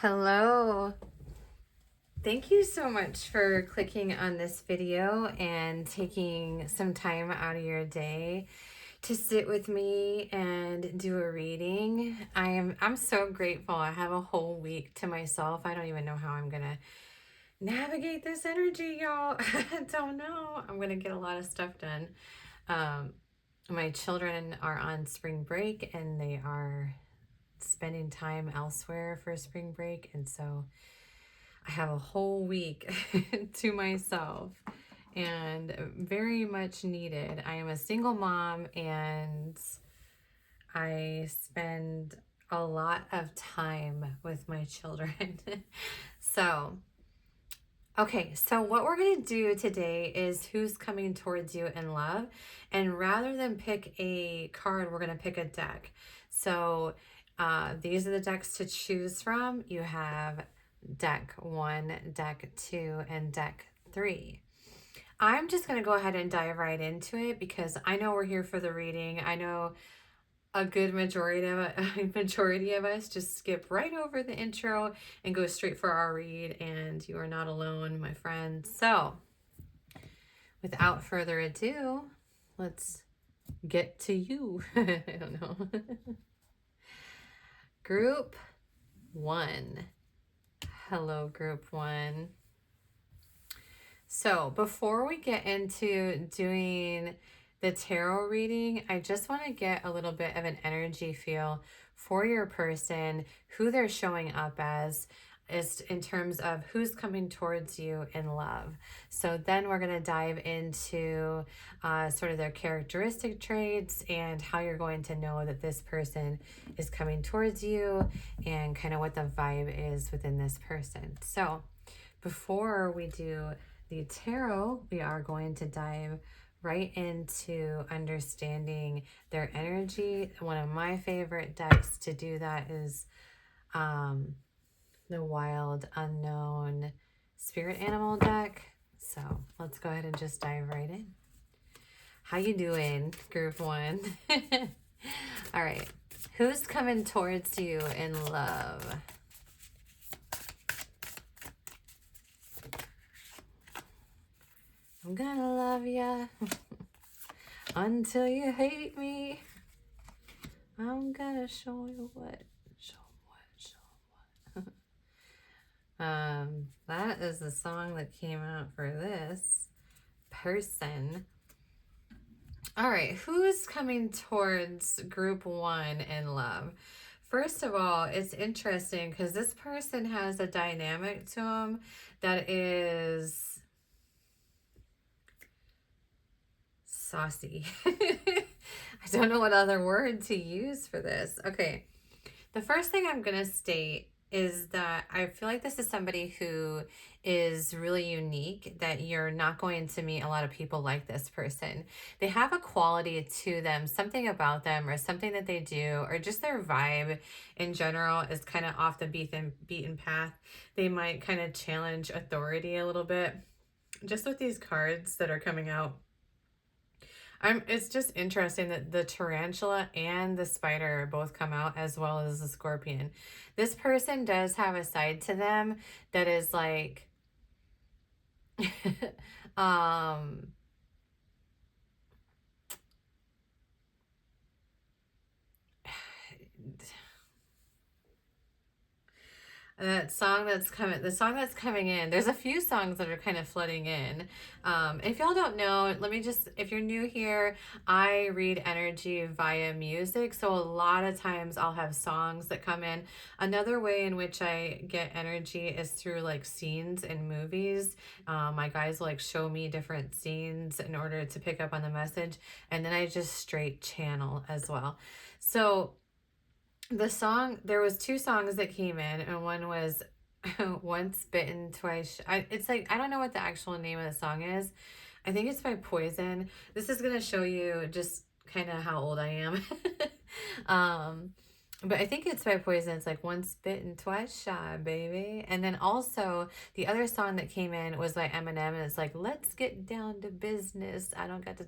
Hello. Thank you so much for clicking on this video and taking some time out of your day to sit with me and do a reading. I'm so grateful. I have a whole week to myself. I don't even know how I'm gonna navigate this energy, y'all. I don't know. I'm gonna get a lot of stuff done. My children are on spring break and they are spending time elsewhere for spring break, and so I have a whole week to myself and very much needed. I am a single mom and I spend a lot of time with my children. So, okay, so what we're going to do today is who's coming towards you in love. And rather than pick a card, we're going to pick a deck. So, these are the decks to choose from. You have deck 1, deck 2, and deck 3. I'm just going to go ahead and dive right into it because I know we're here for the reading. I know a good majority of us just skip right over the intro and go straight for our read, and you are not alone, my friends. So, without further ado, let's get to you. I don't know. Group 1. Hello, Group 1. So before we get into doing the tarot reading, I just want to get a little bit of an energy feel for your person, who they're showing up as, is in terms of who's coming towards you in love. So then we're going to dive into sort of their characteristic traits and how you're going to know that this person is coming towards you and kind of what the vibe is within this person. So before we do the tarot, we are going to dive right into understanding their energy. One of my favorite decks to do that is the Wild Unknown Spirit Animal deck. So let's go ahead and just dive right in. How you doing, Group 1? All right. Who's coming towards you in love? I'm gonna love ya until you hate me. I'm gonna show you what. That is the song that came out for this person. All right, who's coming towards Group 1 in love? First of all, it's interesting because this person has a dynamic to them that is sassy. I don't know what other word to use for this. Okay, the first thing I'm going to state is that I feel like this is somebody who is really unique, that you're not going to meet a lot of people like this person. They have a quality to them, something about them or something that they do, or just their vibe in general is kind of off the beaten path. They might kind of challenge authority a little bit. Just with these cards that are coming out, it's just interesting that the tarantula and the spider both come out, as well as the scorpion. This person does have a side to them that is like the song that's coming in, there's a few songs that are kind of flooding in. If y'all don't know, if you're new here, I read energy via music, so a lot of times I'll have songs that come in. Another way in which I get energy is through like scenes in movies. My guys will like show me different scenes in order to pick up on the message, and then I just straight channel as well. So there was 2 songs that came in, and one was Once Bitten, Twice. It's like, I don't know what the actual name of the song is. I think it's by Poison. This is going to show you just kind of how old I am. But I think it's by Poison. It's like Once Bitten, Twice Shy, baby. And then also the other song that came in was by Eminem, and it's like, let's get down to business. I don't got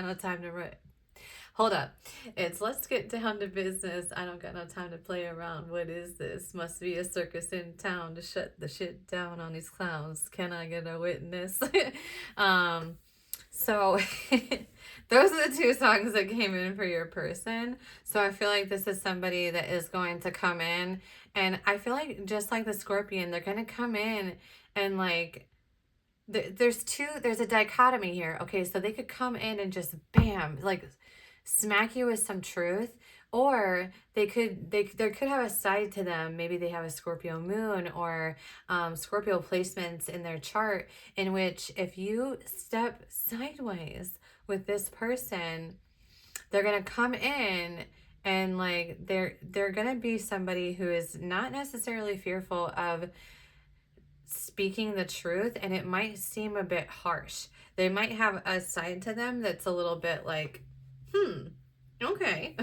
no time to Hold up. It's let's get down to business. I don't got no time to play around. What is this? Must be a circus in town to shut the shit down on these clowns. Can I get a witness? um, so those are the two songs that came in for your person. So I feel like this is somebody that is going to come in, and I feel like just like the Scorpion, they're going to come in and like there's a dichotomy here. Okay, so they could come in and just bam, like smack you with some truth, or there could have a side to them. Maybe they have a Scorpio moon or Scorpio placements in their chart, in which if you step sideways with this person, they're gonna come in and like they're gonna be somebody who is not necessarily fearful of speaking the truth, and it might seem a bit harsh. They might have a side to them that's a little bit like, okay.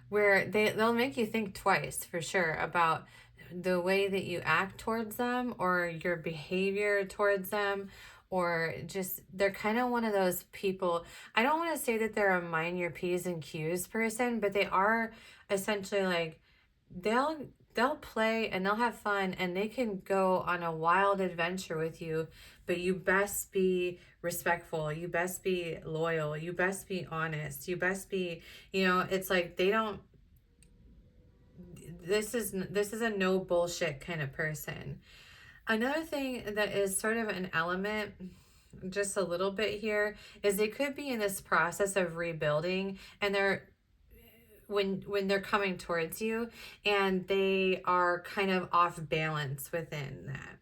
Where they'll make you think twice for sure about the way that you act towards them or your behavior towards them, or just they're kind of one of those people. I don't want to say that they're a mind your P's and Q's person, but they are essentially like they'll play and they'll have fun and they can go on a wild adventure with you, but you best be respectful, you best be loyal, you best be honest, you best be, it's like they don't, this is a no bullshit kind of person. Another thing that is sort of an element just a little bit here is they could be in this process of rebuilding, and they're when they're coming towards you and they are kind of off balance within that.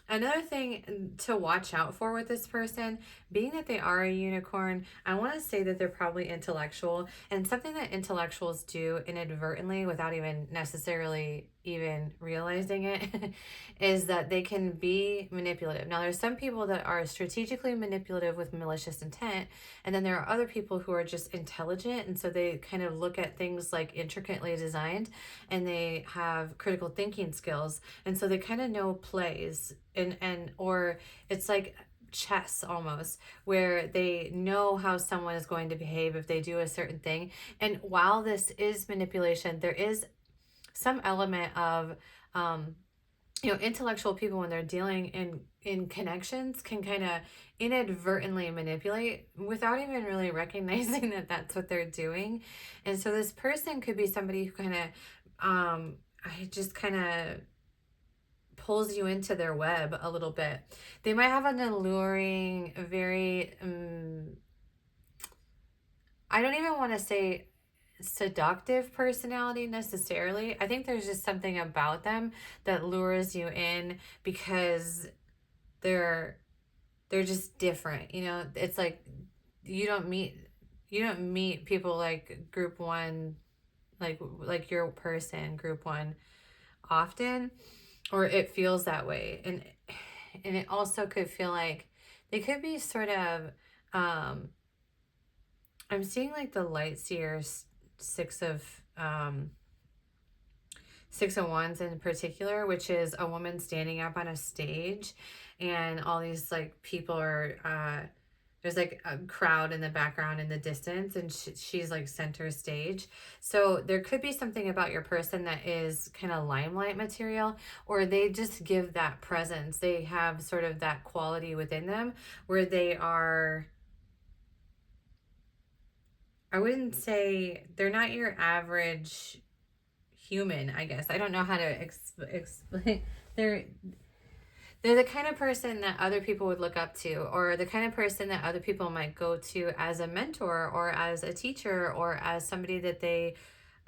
Another thing to watch out for with this person, being that they are a unicorn, I want to say that they're probably intellectual, and something that intellectuals do inadvertently without even necessarily even realizing it is that they can be manipulative. Now, there's some people that are strategically manipulative with malicious intent, and then there are other people who are just intelligent, and so they kind of look at things like intricately designed, and they have critical thinking skills, and so they kind of know plays, or it's like chess almost, where they know how someone is going to behave if they do a certain thing. And while this is manipulation, there is some element of intellectual people, when they're dealing in connections, can kind of inadvertently manipulate without even really recognizing that that's what they're doing. And so this person could be somebody who kind of I just kind of pulls you into their web a little bit. They might have an alluring, very I don't even want to say seductive personality necessarily. I think there's just something about them that lures you in because they're just different. It's like you don't meet people like group one, like your person, group one, often, or it feels that way. And it also could feel like they could be sort of I'm seeing like the light seers, six of wands in particular, which is a woman standing up on a stage, and all these like people are there's like a crowd in the background in the distance, and she's like center stage. So there could be something about your person that is kind of limelight material, or they just give that presence. They have sort of that quality within them where they are, I wouldn't say they're not your average human, I guess. I don't know how to explain. They're the kind of person that other people would look up to, or the kind of person that other people might go to as a mentor or as a teacher or as somebody that they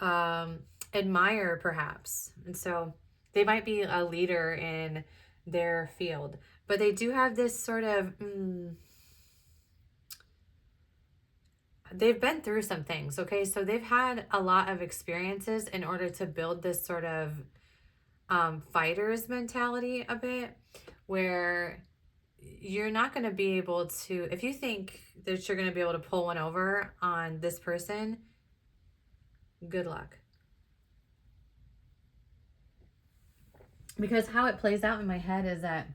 admire, perhaps. And so they might be a leader in their field, but they do have this sort of, they've been through some things, okay? So they've had a lot of experiences in order to build this sort of fighter's mentality a bit, where you're not going to be able to, if you think that you're going to be able to pull one over on this person, good luck. Because how it plays out in my head is that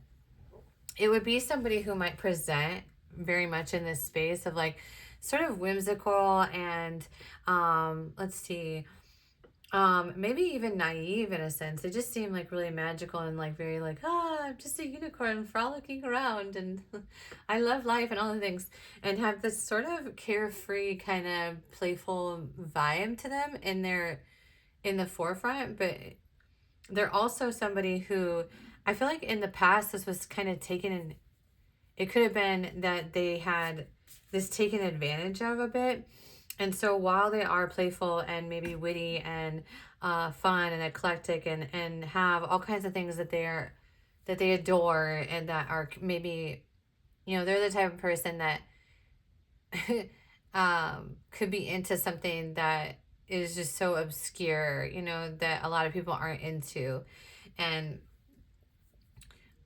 it would be somebody who might present very much in this space of like sort of whimsical and let's see, maybe even naive in a sense. They just seem like really magical and like very like, I'm just a unicorn frolicking around and I love life and all the things, and have this sort of carefree kind of playful vibe to them in the forefront. But they're also somebody who I feel like in the past this was kind of taken in, it could have been that they had this taken advantage of a bit. And so while they are playful and maybe witty and fun and eclectic and have all kinds of things that they adore and that are maybe, you know, they're the type of person that could be into something that is just so obscure, you know, that a lot of people aren't into. And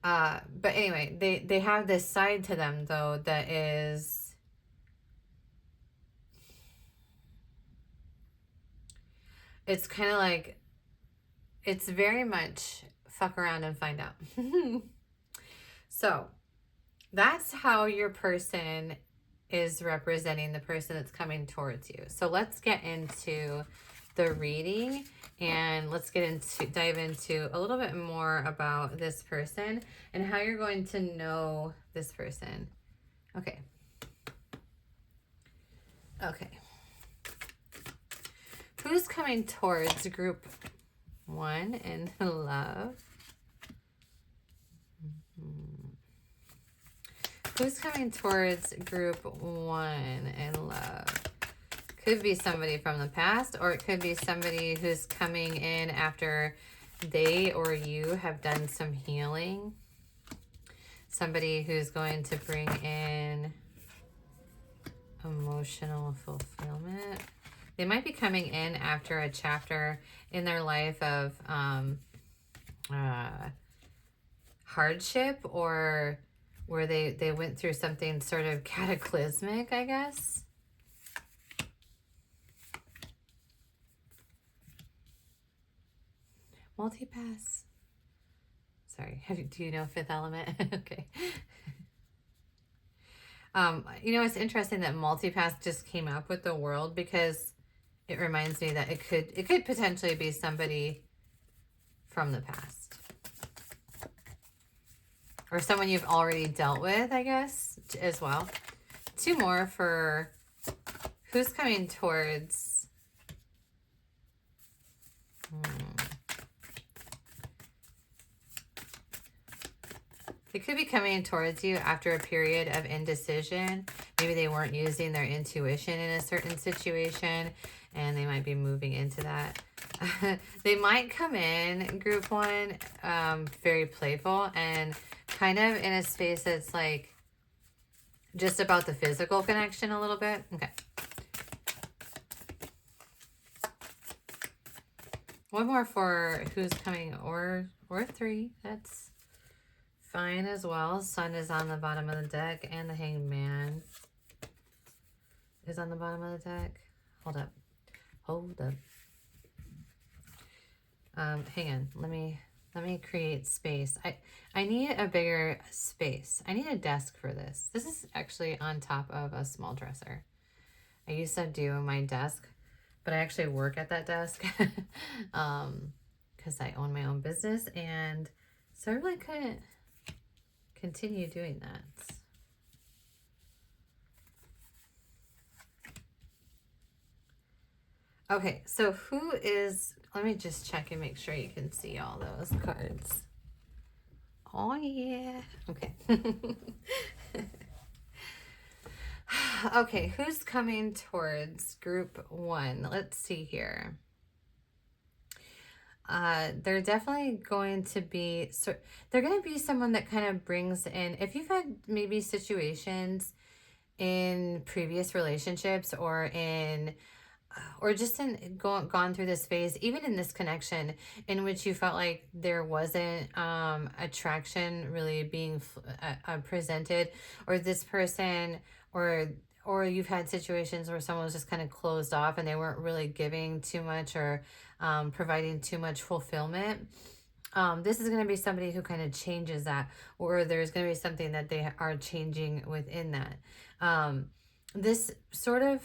but anyway, they have this side to them though that is, it's kind of like, it's very much fuck around and find out. So that's how your person is representing the person that's coming towards you. So let's get into the reading and let's dive into a little bit more about this person and how you're going to know this person. Okay. Who's coming towards group 1 in love? Who's coming towards group 1 in love? Could be somebody from the past, or it could be somebody who's coming in after they or you have done some healing. Somebody who's going to bring in emotional fulfillment. They might be coming in after a chapter in their life of hardship, or where they went through something sort of cataclysmic, I guess. Multipass. Sorry, do you know Fifth Element? Okay. You know, it's interesting that multipass just came up with the world, because it reminds me that it could potentially be somebody from the past. Or someone you've already dealt with, I guess, as well. 2 more for who's coming towards. They could be coming towards you after a period of indecision. Maybe they weren't using their intuition in a certain situation, and they might be moving into that. They might come in, group 1, very playful and kind of in a space that's like just about the physical connection a little bit. Okay. 1 more for who's coming, or 3. That's fine as well. Sun is on the bottom of the deck, and the Hanged Man is on the bottom of the deck. Hold up. Hang on. Let me create space. I need a bigger space. I need a desk for this. This is actually on top of a small dresser. I used to do my desk, but I actually work at that desk because I own my own business, and so I really couldn't continue doing that. Okay, so who is, let me just check and make sure you can see all those cards. Oh yeah. Okay. Okay, who's coming towards group 1? Let's see here. They're definitely going to be, so they're going to be someone that kind of brings in, if you've had maybe situations in previous relationships or just in gone through this phase, even in this connection, in which you felt like there wasn't attraction really being presented, or this person, or you've had situations where someone was just kind of closed off and they weren't really giving too much or providing too much fulfillment. This is going to be somebody who kind of changes that, or there's going to be something that they are changing within that. This sort of,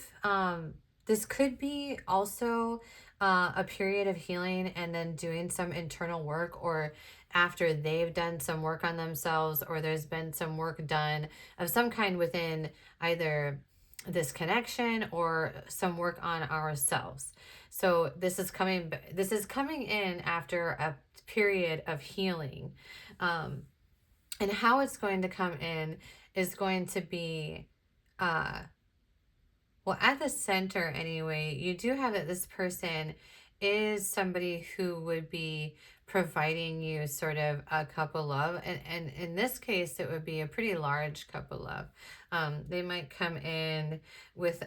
this could be also a period of healing and then doing some internal work, or after they've done some work on themselves, or there's been some work done of some kind within either this connection or some work on ourselves. So this is coming in after a period of healing. And how it's going to come in is going to be, well, at the center anyway, you do have that this person is somebody who would be providing you sort of a cup of love. And in this case, it would be a pretty large cup of love. They might come in with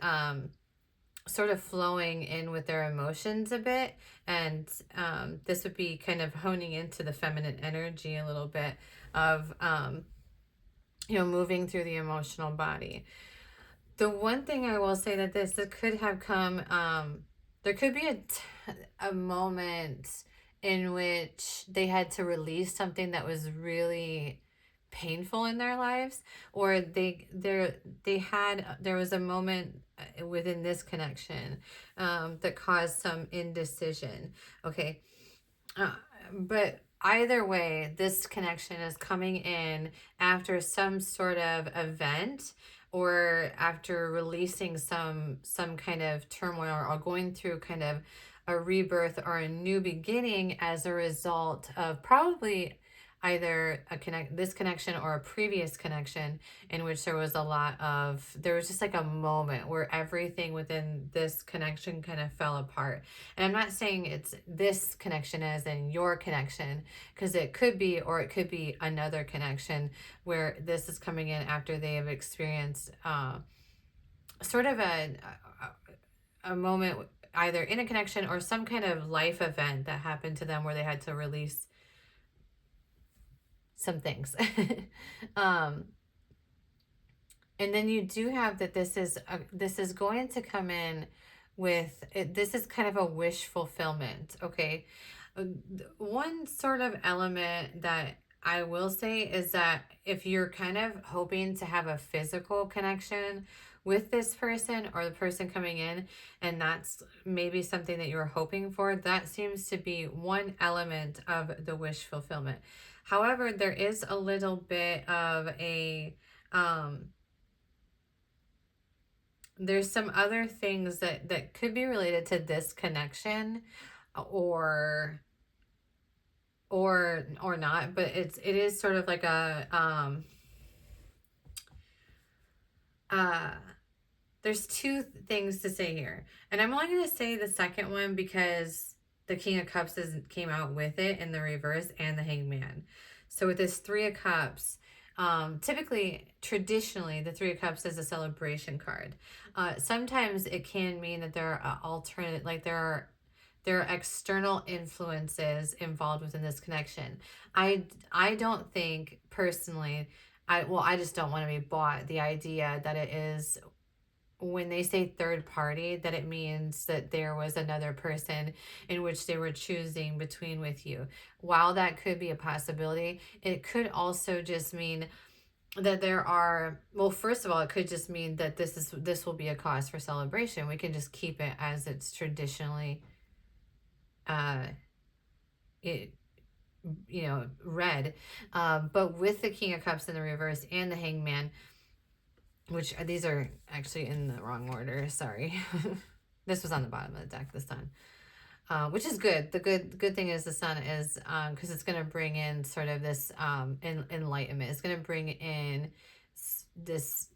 sort of flowing in with their emotions a bit, and this would be kind of honing into the feminine energy a little bit of moving through the emotional body. The one thing I will say that this could have come, there could be a moment in which they had to release something that was really painful in their lives, or there was a moment within this connection that caused some indecision. Okay. But either way, this connection is coming in after some sort of event, or after releasing some kind of turmoil, or going through kind of a rebirth or a new beginning as a result of probably either this connection or a previous connection in which there was just like a moment where everything within this connection kind of fell apart. And I'm not saying it's this connection as in your connection, because it could be, or it could be another connection where this is coming in after they have experienced sort of a moment either in a connection or some kind of life event that happened to them where they had to release some things. And then you do have that this is going to come in with it. This is kind of a wish fulfillment. Okay. One sort of element that I will say is that if you're kind of hoping to have a physical connection with this person or the person coming in, and that's maybe something that you're hoping for, that seems to be one element of the wish fulfillment. However, there is a little bit of a, there's some other things that could be related to this connection, or not, but it is sort of like a, there's two things to say here. And I'm only going to say the second one because the King of Cups came out with it in the reverse, and the Hangman. So with this Three of Cups, traditionally, the Three of Cups is a celebration card. Sometimes it can mean that there are alternate, like there are external influences involved within this connection. I don't think personally, I just don't want to be bought the idea that it is, when they say third party, that it means that there was another person in which they were choosing between with you. While that could be a possibility, it could also just mean that there are, well, first of all, it could just mean that this will be a cause for celebration. We can just keep it as it's traditionally read. But with the King of Cups in the reverse and the Hangman, which these are actually in the wrong order, sorry. This was on the bottom of the deck this time, which is good. The good thing is the Sun is, because it's going to bring in sort of this enlightenment. It's going to bring in this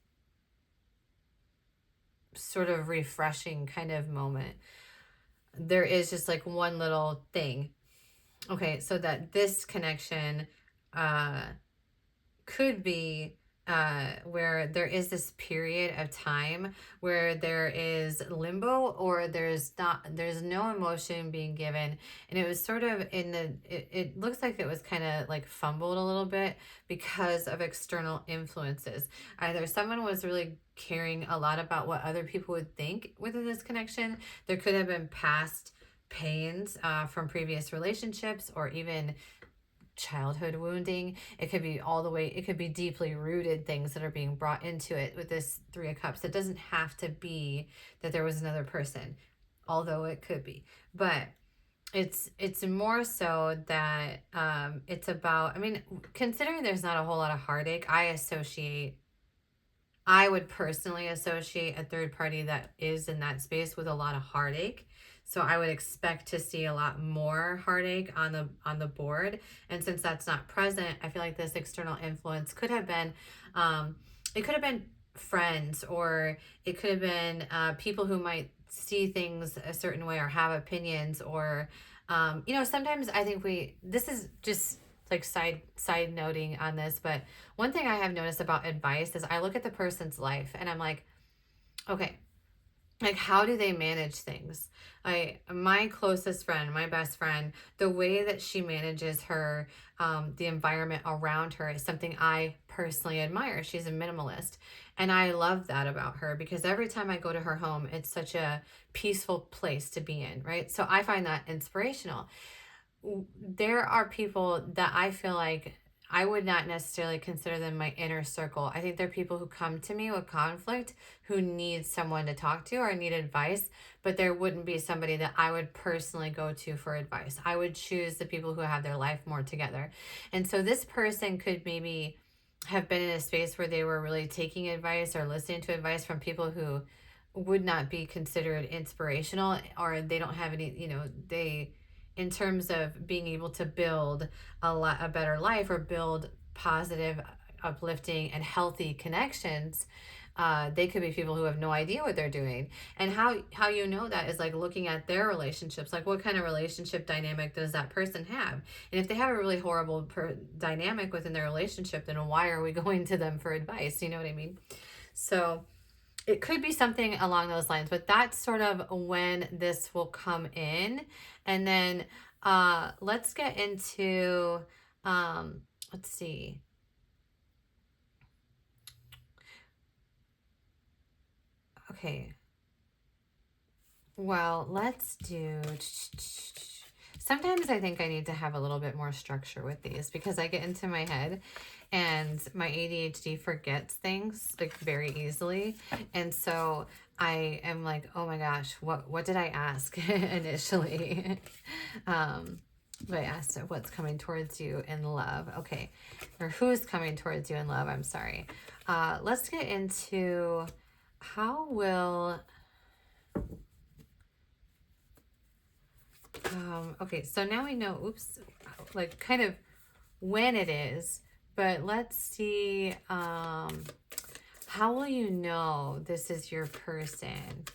sort of refreshing kind of moment. There is just like one little thing. Okay, so that this connection could be where there is this period of time where there is limbo, or there's no emotion being given, and it was sort of it looks like it was kind of like fumbled a little bit because of external influences. Either someone was really caring a lot about what other people would think within this connection. There could have been past pains from previous relationships, or even childhood wounding. It could be all the way, it could be deeply rooted things that are being brought into it with this Three of Cups. It doesn't have to be that there was another person, although it could be. But it's more so that it's about, I mean, considering there's not a whole lot of heartache, I would personally associate a third party that is in that space with a lot of heartache. So I would expect to see a lot more heartache on the board. And since that's not present, I feel like this external influence could have been, it could have been friends, or it could have been people who might see things a certain way or have opinions, or you know, sometimes I think this is just like side noting on this, but one thing I have noticed about advice is I look at the person's life and I'm like, okay, like, how do they manage things? My closest friend, my best friend, the way that she manages her, the environment around her is something I personally admire. She's a minimalist. And I love that about her, because every time I go to her home, it's such a peaceful place to be in, right? So I find that inspirational. There are people that I feel like I would not necessarily consider them my inner circle. I think they're people who come to me with conflict, who need someone to talk to or need advice, but there wouldn't be somebody that I would personally go to for advice. I would choose the people who have their life more together. And so this person could maybe have been in a space where they were really taking advice or listening to advice from people who would not be considered inspirational, or they don't have any, you know, in terms of being able to build a better life or build positive, uplifting, and healthy connections, they could be people who have no idea what they're doing. And how you know that is like looking at their relationships, like what kind of relationship dynamic does that person have? And if they have a really horrible dynamic within their relationship, then why are we going to them for advice? You know what I mean? So it could be something along those lines, but that's sort of when this will come in. And then let's get into, let's see. Okay. Well, let's do, sometimes I think I need to have a little bit more structure with these, because I get into my head and my ADHD forgets things like very easily. And so I am like, oh my gosh, what did I ask initially? But I asked what's coming towards you in love. Okay. Or who's coming towards you in love. I'm sorry. Let's get into how will, okay, so now we know, oops, like kind of when it is, but let's see, how will you know this is your person?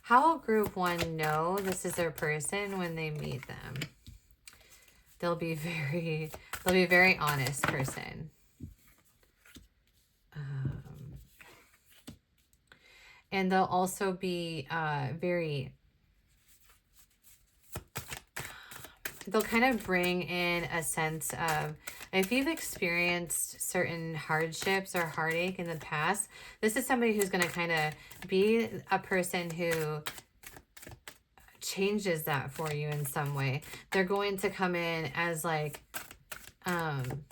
How will group one know this is their person when they meet them? They'll be very honest person. And they'll also be they'll kind of bring in a sense of, if you've experienced certain hardships or heartache in the past, this is somebody who's going to kind of be a person who changes that for you in some way. They're going to come in as like, kind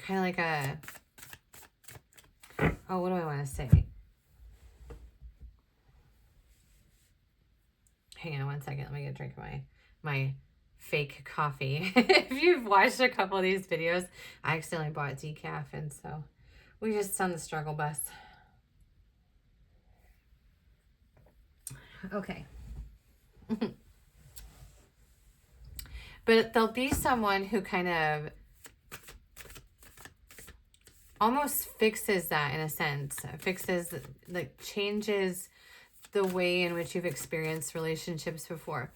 of like a, oh, what do I want to say? Hang on one second. Let me get a drink of my fake coffee. If you've watched a couple of these videos, I accidentally bought decaf, and so we just on the struggle bus. Okay. But there'll be someone who kind of almost fixes that in a sense. Fixes, like, changes the way in which you've experienced relationships before.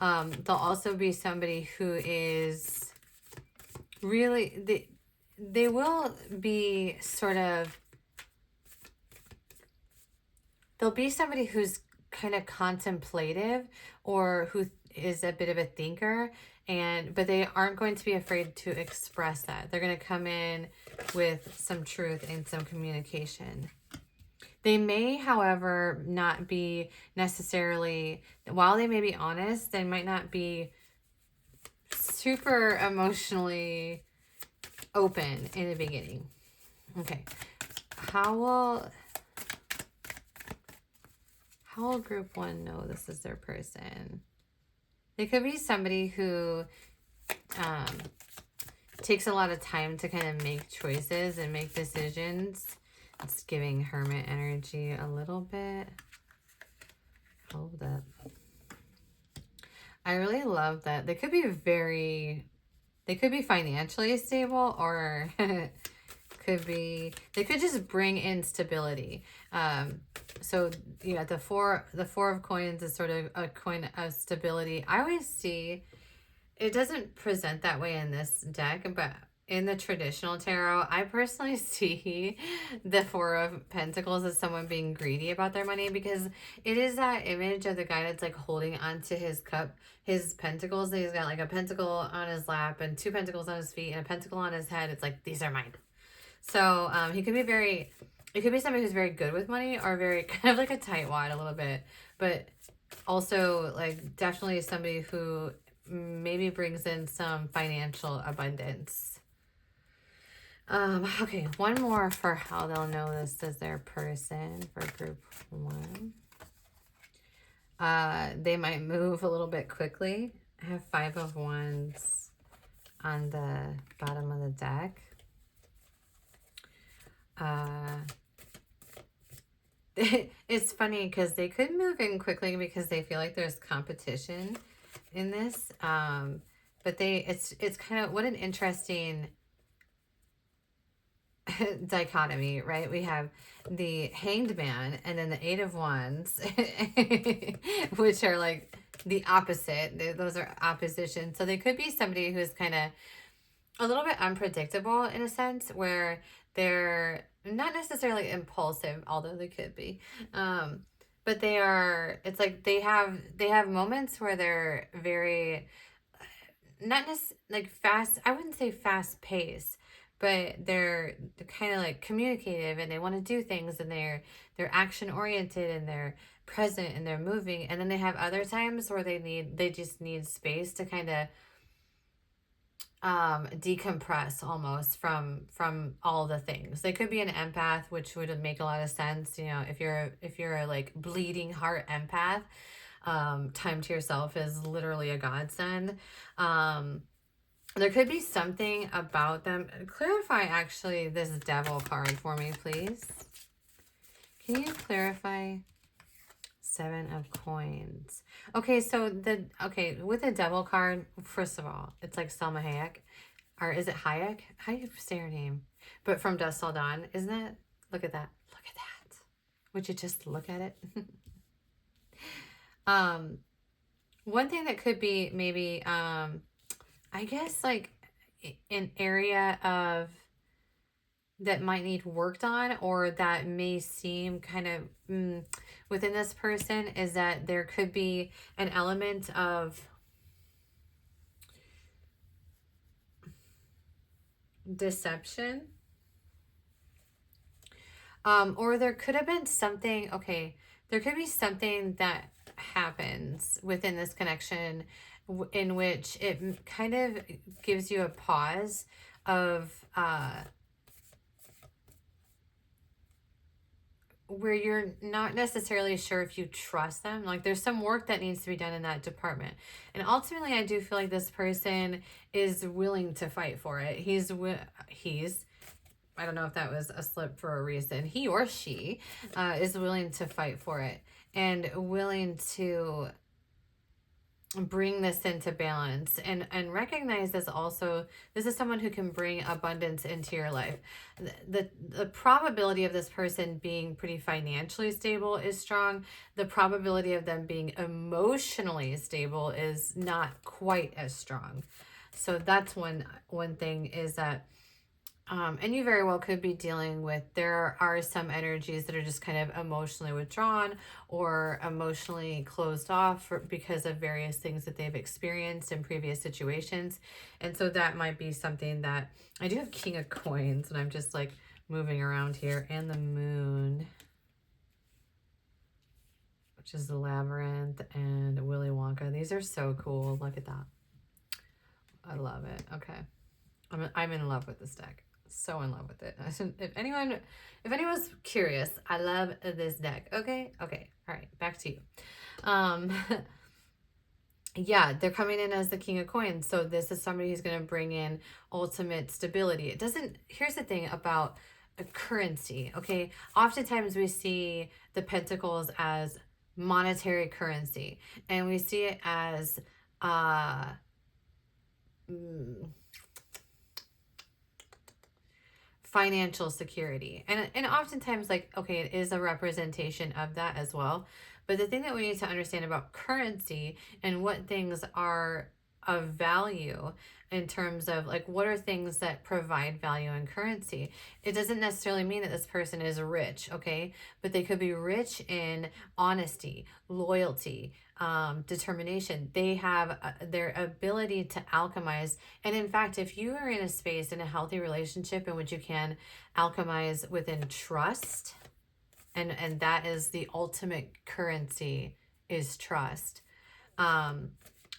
There'll also be somebody who is really, they will be sort of, there'll be somebody who's kind of contemplative, or who is a bit of a thinker, but they aren't going to be afraid to express that. They're going to come in with some truth and some communication. They may, however, not be necessarily, while they may be honest, they might not be super emotionally open in the beginning. Okay. How will group one know this is their person? They could be somebody who takes a lot of time to kind of make choices and make decisions. It's giving hermit energy a little bit. Hold up. I really love that. They could be financially stable, or they could just bring in stability. So yeah, the four of coins is sort of a coin of stability. I always see, it doesn't present that way in this deck, but in the traditional tarot, I personally see the Four of Pentacles as someone being greedy about their money, because it is that image of the guy that's like holding onto his cup, his pentacles. He's got like a pentacle on his lap and 2 pentacles on his feet and a pentacle on his head. It's like, these are mine. So he could be it could be somebody who's very good with money, or very kind of like a tightwad a little bit, but also like definitely somebody who maybe brings in some financial abundance. Okay, one more for how they'll know this is their person for group 1. They might move a little bit quickly. I have 5 of Wands on the bottom of the deck. It's funny because they could move in quickly because they feel like there's competition in this. But it's kind of, what an interesting dichotomy, right? We have the Hanged Man and then the 8 of Wands, which are like the opposite. Those are opposition. So they could be somebody who's kind of a little bit unpredictable in a sense, where they're not necessarily impulsive, although they could be. But they are, it's like they have moments where they're very, not necessarily like fast, I wouldn't say fast paced, but they're kind of like communicative, and they want to do things, and they're action oriented, and they're present, and they're moving. And then they have other times where they just need space to kind of decompress almost from all the things. They could be an empath, which would make a lot of sense. You know, if you're a like bleeding heart empath, time to yourself is literally a godsend. There could be something about them. Clarify actually this Devil card for me, please. Can you clarify 7 of Coins? Okay, so with the Devil card, first of all, it's like Selma Hayek. Or is it Hayek? How do you say her name? But from Dusk Till Dawn, isn't it? Look at that. Look at that. Would you just look at it? One thing that could be maybe, I guess like an area of that might need worked on, or that may seem kind of within this person, is that there could be an element of deception, or there could have been something, there could be something that happens within this connection in which it kind of gives you a pause of where you're not necessarily sure if you trust them. Like there's some work that needs to be done in that department. And ultimately, I do feel like this person is willing to fight for it. He's, I don't know if that was a slip for a reason. He or she is willing to fight for it and willing to bring this into balance, and recognize this also. This is someone who can bring abundance into your life. The probability of this person being pretty financially stable is strong. The probability of them being emotionally stable is not quite as strong. So that's one thing, is that and you very well could be dealing with, there are some energies that are just kind of emotionally withdrawn or emotionally closed off because of various things that they've experienced in previous situations. And so that might be something that, I do have King of Coins, and I'm just like moving around here, and the Moon. which is the Labyrinth and Willy Wonka. These are so cool. Look at that. I love it. Okay. I'm in love with this deck. So in love with it. If anyone's curious, I love this deck. Okay. Okay. All right. Back to you. Yeah, they're coming in as the King of Coins. So this is somebody who's going to bring in ultimate stability. It doesn't, here's the thing about a currency, okay? Oftentimes we see the Pentacles as monetary currency, and we see it as financial security. And oftentimes, like, okay, it is a representation of that as well. But the thing that we need to understand about currency and what things are of value in terms of, like, what are things that provide value in currency? It doesn't necessarily mean that this person is rich, okay? But they could be rich in honesty, loyalty, determination. They have their ability to alchemize. And in fact, if you are in a space, in a healthy relationship in which you can alchemize within trust, and that is the ultimate currency, is trust,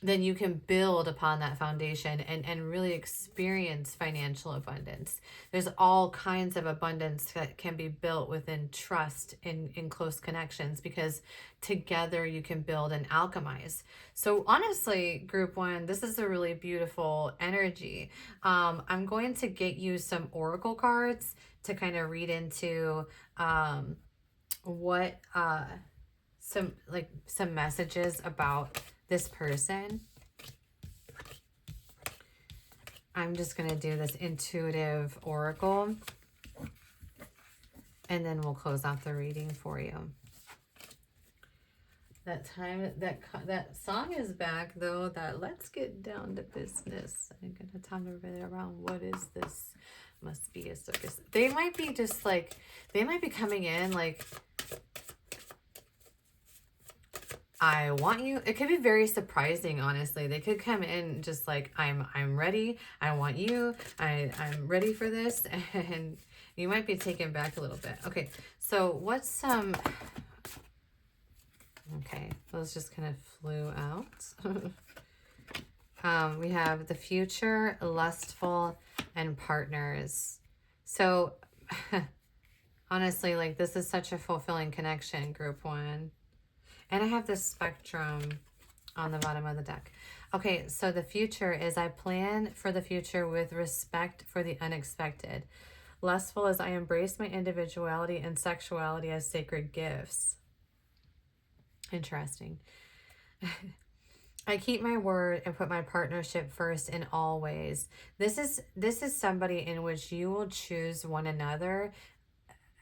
then you can build upon that foundation and really experience financial abundance. There's all kinds of abundance that can be built within trust in close connections, because together you can build and alchemize. So honestly, group one, this is a really beautiful energy. I'm going to get you some oracle cards to kind of read into what some messages about this person. I'm just going to do this intuitive oracle, and then we'll close out the reading for you. That song is back, though, that let's get down to business. I'm going to tell everybody around, what is this? Must be a circus. They might be just like, they might be coming in like, I want you. It could be very surprising, honestly. They could come in just like, I'm ready. I want you. I'm ready for this. And you might be taken back a little bit. Okay, so what's some... Okay, those just kind of flew out. We have the future, lustful, and partners. So honestly, like, this is such a fulfilling connection, group one. And I have this spectrum on the bottom of the deck. Okay, so the future is, I plan for the future with respect for the unexpected. Lustful is, I embrace my individuality and sexuality as sacred gifts. Interesting. I keep my word and put my partnership first in all ways. This is somebody in which you will choose one another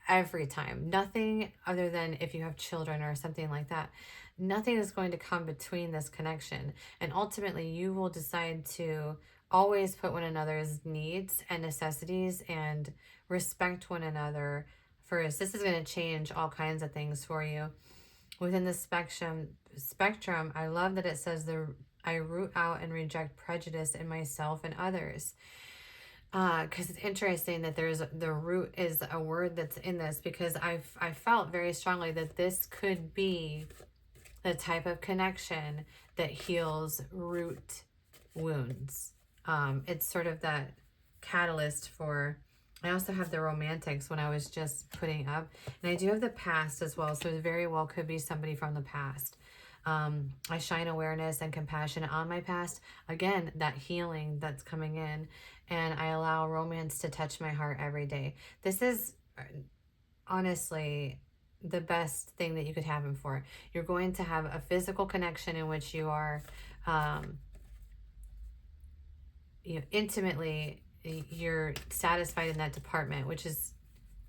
every time. Nothing other than if you have children or something like that. Nothing is going to come between this connection. And ultimately, you will decide to always put one another's needs and necessities and respect one another first. This is going to change all kinds of things for you. Within the spectrum, I love that it says I root out and reject prejudice in myself and others. Because it's interesting that the root is a word that's in this, because I felt very strongly that this could be the type of connection that heals root wounds. It's sort of that catalyst for... I also have the romantics when I was just putting up, and I do have the past as well, so it very well could be somebody from the past. I shine awareness and compassion on my past. Again, that healing that's coming in, and I allow romance to touch my heart every day. This is honestly the best thing that you could have him for. You're going to have a physical connection in which you are intimately, you're satisfied in that department, which is,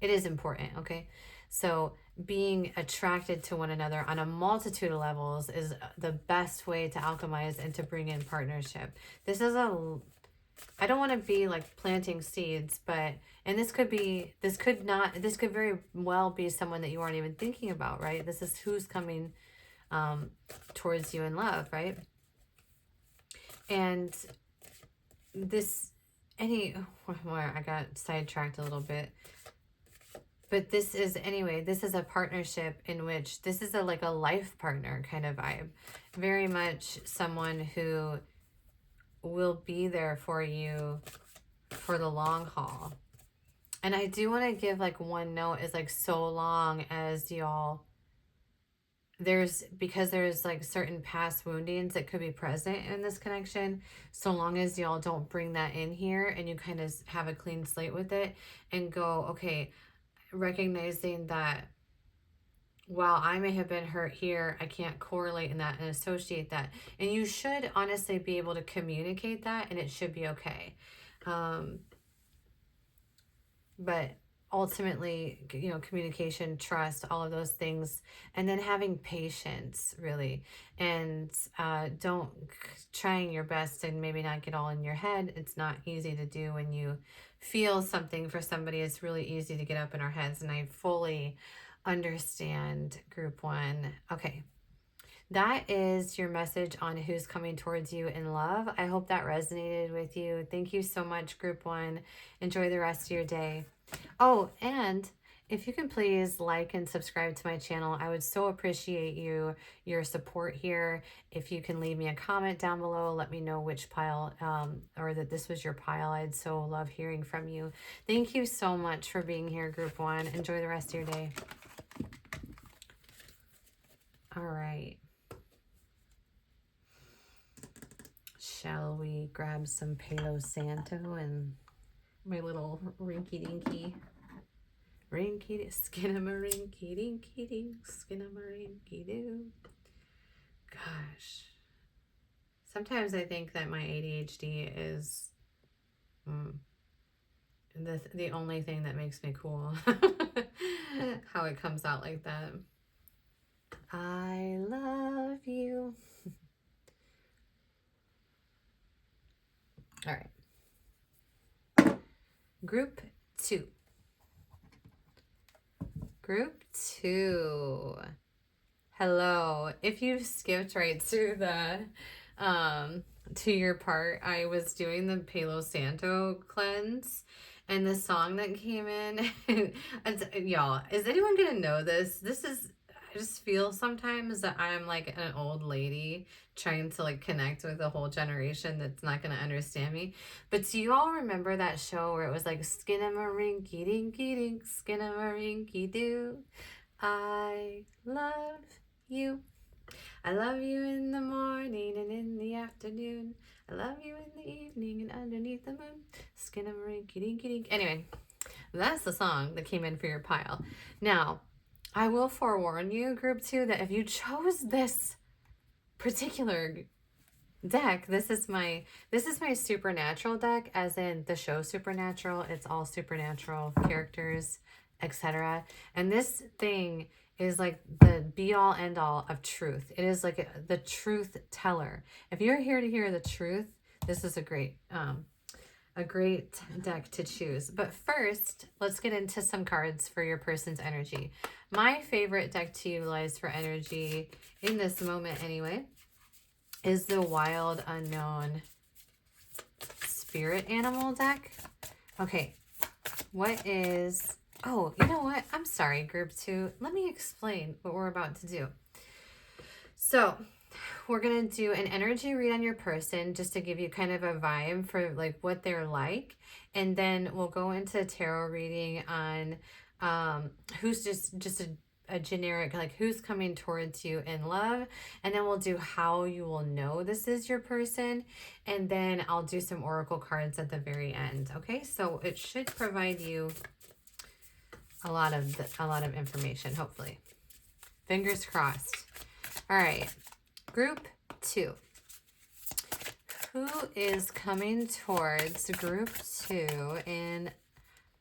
it is important, okay? So being attracted to one another on a multitude of levels is the best way to alchemize and to bring in partnership. This is I don't want to be like planting seeds, but, and this could very well be someone that you aren't even thinking about, right? This is who's coming towards you in love, right? And this, I got sidetracked a little bit. But this is, anyway, this is a partnership in which this is a like a life partner kind of vibe. Very much someone who will be there for you for the long haul. And I do want to give like one note is like, so long as y'all, because there's like certain past woundings that could be present in this connection, so long as y'all don't bring that in here and you kind of have a clean slate with it and go, okay, recognizing that while I may have been hurt here, I can't correlate in that and associate that. And you should honestly be able to communicate that, and it should be okay. But ultimately, you know, communication, trust, all of those things, and then having patience, really, and don't trying your best and maybe not get all in your head. It's not easy to do when you feel something for somebody. It's really easy to get up in our heads, and I fully understand, group one. Okay. That is your message on who's coming towards you in love. I hope that resonated with you. Thank you so much, group one. Enjoy the rest of your day. Oh, and if you can please like and subscribe to my channel, I would so appreciate your support here. If you can leave me a comment down below, let me know which pile or that this was your pile. I'd so love hearing from you. Thank you so much for being here, group one. Enjoy the rest of your day. All right. Shall we grab some Palo Santo and my little rinky-dinky, skin-a-ma-rinky-dinky-dink, skin-a-ma-rinky-doo. Gosh. Sometimes I think that my ADHD is the only thing that makes me cool. How it comes out like that. I love you. All right. Group two. Group two. Hello. If you skipped right to the to your part, I was doing the Palo Santo cleanse, and the song that came in, y'all, is anyone gonna know this? I just feel sometimes that I'm like an old lady trying to like connect with a whole generation that's not going to understand me. But do you all remember that show where it was like skin-a-ma-rinky dinky dink, skin-a-ma-rinky doo? I love you. I love you in the morning and in the afternoon. I love you in the evening and underneath the moon. Skin-a-ma-rinky dinky dink. Anyway, that's the song that came in for your pile. Now, I will forewarn you, group two, that if you chose this particular deck, this is my supernatural deck, as in the show Supernatural. It's all supernatural characters, etc. And this thing is like the be all end all of truth. It is like the truth teller. If you're here to hear the truth, this is a great deck to choose. But first, let's get into some cards for your person's energy. My favorite deck to utilize for energy in this moment anyway is the Wild Unknown Spirit Animal deck. Okay, what is... Oh, you know what? I'm sorry, group two. Let me explain what we're about to do. So we're going to do an energy read on your person just to give you kind of a vibe for like what they're like. And then we'll go into tarot reading on who's just a generic, like who's coming towards you in love. And then we'll do how you will know this is your person. And then I'll do some oracle cards at the very end. Okay, so it should provide you a lot of information, hopefully. Fingers crossed. All right. Group two. Who is coming towards group two in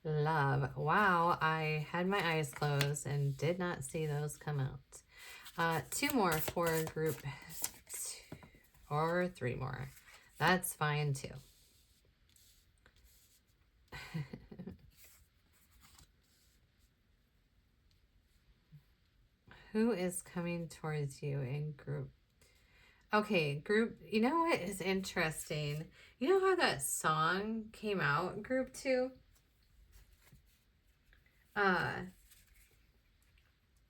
love? Wow, I had my eyes closed and did not see those come out. Two more for group two, or three more. That's fine too. Who is coming towards you in group? Okay, group, you know what is interesting? You know how that song came out, group two?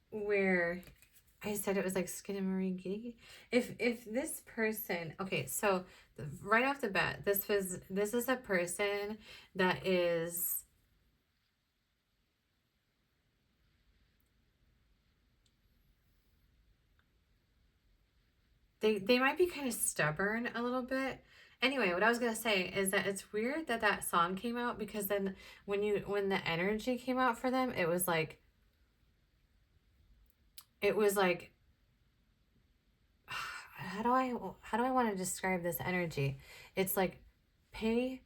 where I said it was like Skinnamaree Giddy. If this person, okay, so right off the bat, this is a person that is, they might be kind of stubborn a little bit. Anyway, what I was gonna say is that it's weird that that song came out, because then when the energy came out for them, it was like how do I want to describe this energy? It's like pay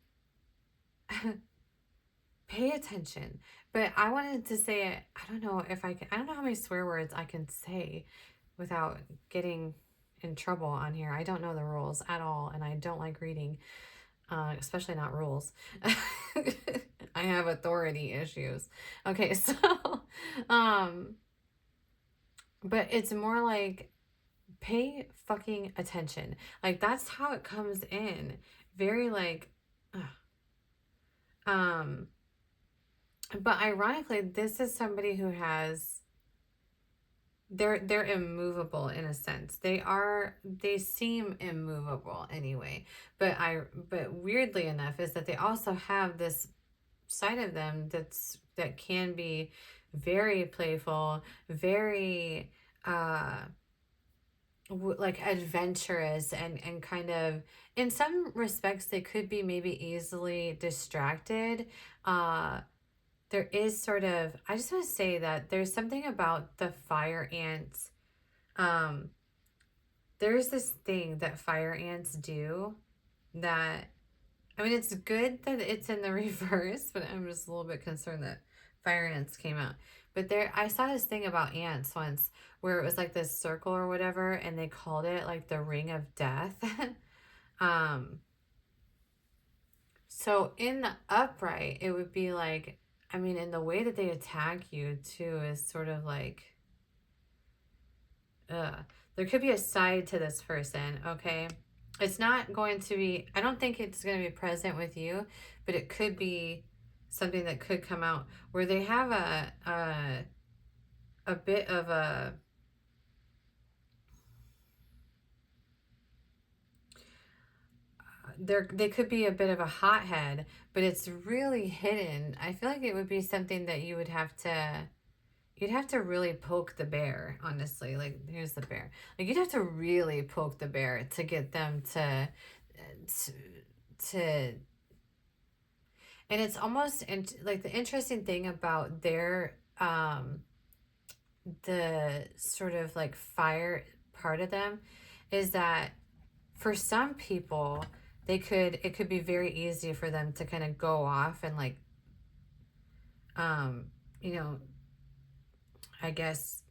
pay attention. But I wanted to say it. I don't know if I can. I don't know how many swear words I can say without getting in trouble on here. I don't know the rules at all, and I don't like reading, especially not rules. I have authority issues. Okay, so, um, but it's more like pay fucking attention. Like that's how it comes in. Very like, um, but ironically, this is somebody who has, they're immovable in a sense. They seem immovable anyway. But weirdly enough is that they also have this side of them that can be very playful, very like adventurous, and kind of, in some respects they could be maybe easily distracted. There is sort of, I just want to say that there's something about the fire ants. um there's this thing that fire ants do that, I mean, it's good that it's in the reverse, but I'm just a little bit concerned that fire ants came out. But there, I saw this thing about ants once where it was like this circle or whatever, and they called it like the ring of death. um, so in the upright, it would be like, I mean, in the way that they attack you too is sort of like, there could be a side to this person, okay? It's not going to be, I don't think it's going to be present with you, but it could be something that could come out where they have a bit of a, they could be a bit of a hothead, but it's really hidden. I feel like it would be something that you'd have to really poke the bear, honestly. Like, here's the bear. Like, you'd have to really poke the bear to get them to, to and it's almost like the interesting thing about their the sort of like fire part of them is that for some people it could be very easy for them to kind of go off and like, um you know, I guess,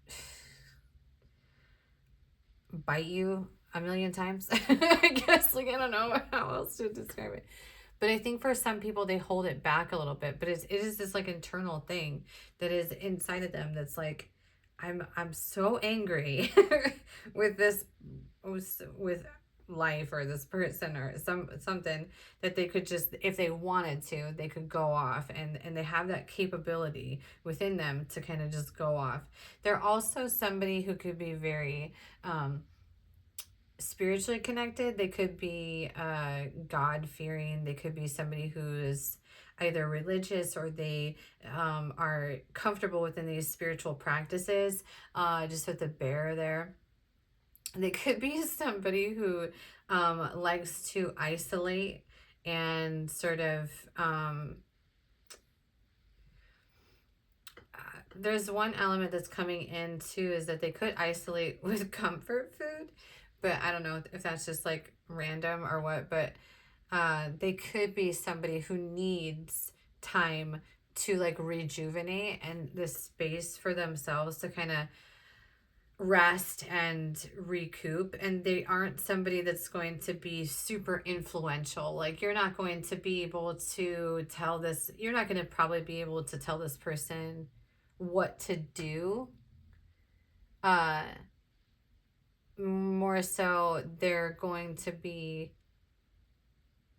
bite you a million times. I guess, like, I don't know how else to describe it. But I think for some people they hold it back a little bit. But it is this like internal thing that is inside of them that's like, I'm so angry with this, with life or this person or something, that they could just, if they wanted to, they could go off, and they have that capability within them to kind of just go off. They're also somebody who could be very spiritually connected. They could be God fearing. They could be somebody who's either religious, or they are comfortable within these spiritual practices. Just with the bear there, they could be somebody who likes to isolate and sort of there's one element that's coming in too, is that they could isolate with comfort food, but I don't know if that's just like random or what. But they could be somebody who needs time to like rejuvenate and this space for themselves to kind of rest and recoup. And they aren't somebody that's going to be super influential. Like, you're not going to be able to tell this, you're not going to probably be able to tell this person what to do. More so they're going to be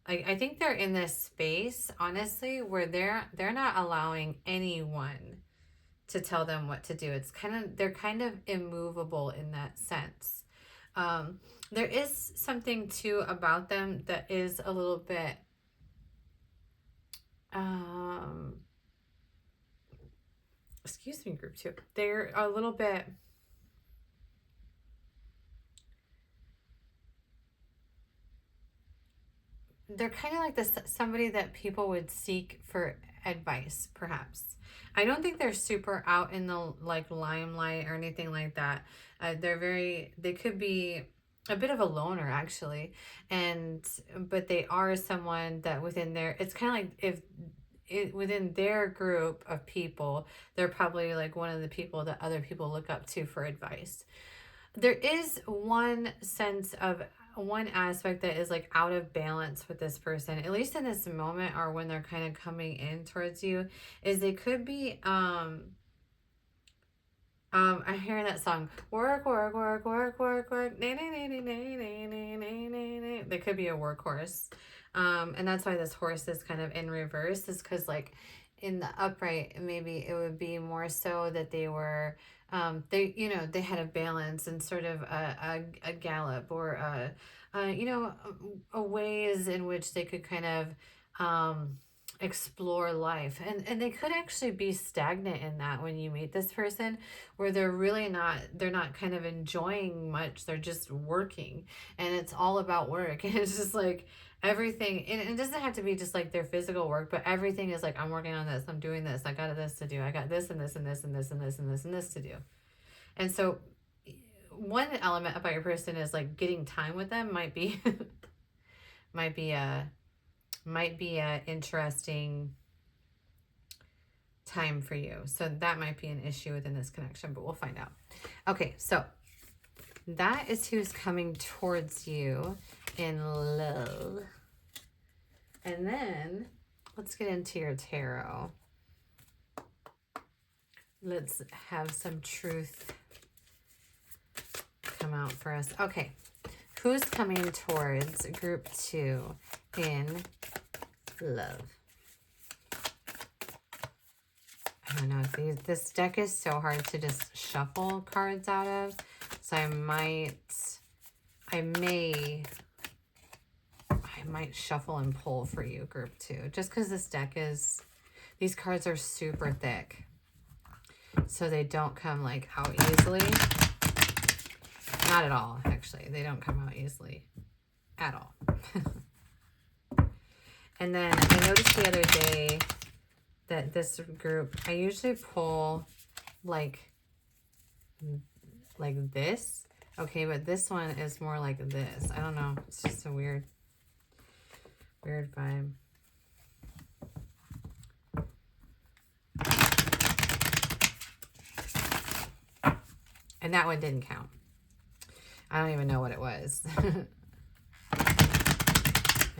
like, I think they're in this space, honestly, where they're not allowing anyone to tell them what to do. It's they're kind of immovable in that sense. There is something too about them that is a little bit, excuse me, group 2. They're a little bit, they're kind of like this, somebody that people would seek for advice, perhaps. I don't think they're super out in the like limelight or anything like that. They could be a bit of a loner actually, but they are someone that within their, it's kind of like if within their group of people, they're probably like one of the people that other people look up to for advice. There is one aspect that is like out of balance with this person, at least in this moment, or when they're kind of coming in towards you, is they could be I'm hearing that song, work, work, work, work, work, work, nay, nay, nay, nay, nay, nay, nay, nay, nay, nay. They could be a workhorse. And that's why this horse is kind of in reverse, is because like in the upright, maybe it would be more so that they were, they, you know, they had a balance and sort of a gallop or you know, a ways in which they could kind of explore life, and they could actually be stagnant in that when you meet this person, where they're not kind of enjoying much, they're just working, and it's all about work. And it's just like everything, and it doesn't have to be just like their physical work, but everything is like, I'm working on this, I'm doing this, I got this to do, I got this and this and this and this and this and this and this to do. And so one element about your person is like getting time with them might be might be a interesting time for you. So that might be an issue within this connection, but we'll find out. Okay, so that is who's coming towards you in love. And then let's get into your tarot. Let's have some truth come out for us. Okay, who's coming towards group 2 in love? I don't know, this deck is so hard to just shuffle cards out of, so I might shuffle and pull for you, group 2, just because these cards are super thick, so they don't come like out easily. Not at all, actually. They don't come out easily at all. And then I noticed the other day that this group, I usually pull like this. Okay, but this one is more like this. I don't know. It's just a weird vibe. And that one didn't count. I don't even know what it was. I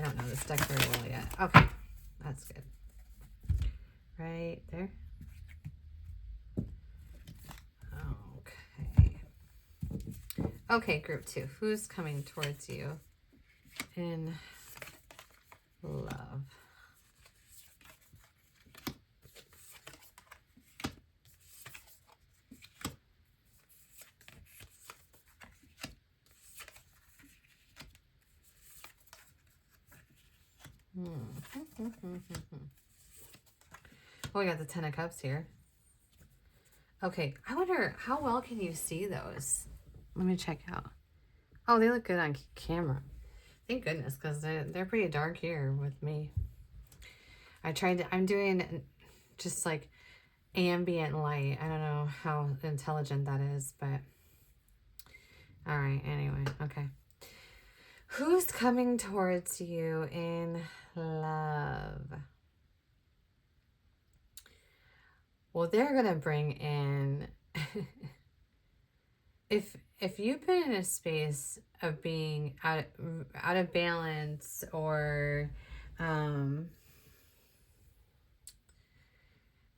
don't know this deck very well yet. Okay, that's good. Right there. Okay. Okay, group 2. Who's coming towards you in love? Oh, we got the 10 of Cups here. Okay, I wonder how well can you see those? Let me check out. Oh, they look good on camera. Thank goodness, because they're pretty dark here with me. I'm doing just like ambient light. I don't know how intelligent that is, but all right, anyway, okay. Who's coming towards you in love? Well, they're going to bring in, if you've been in a space of being out of balance, or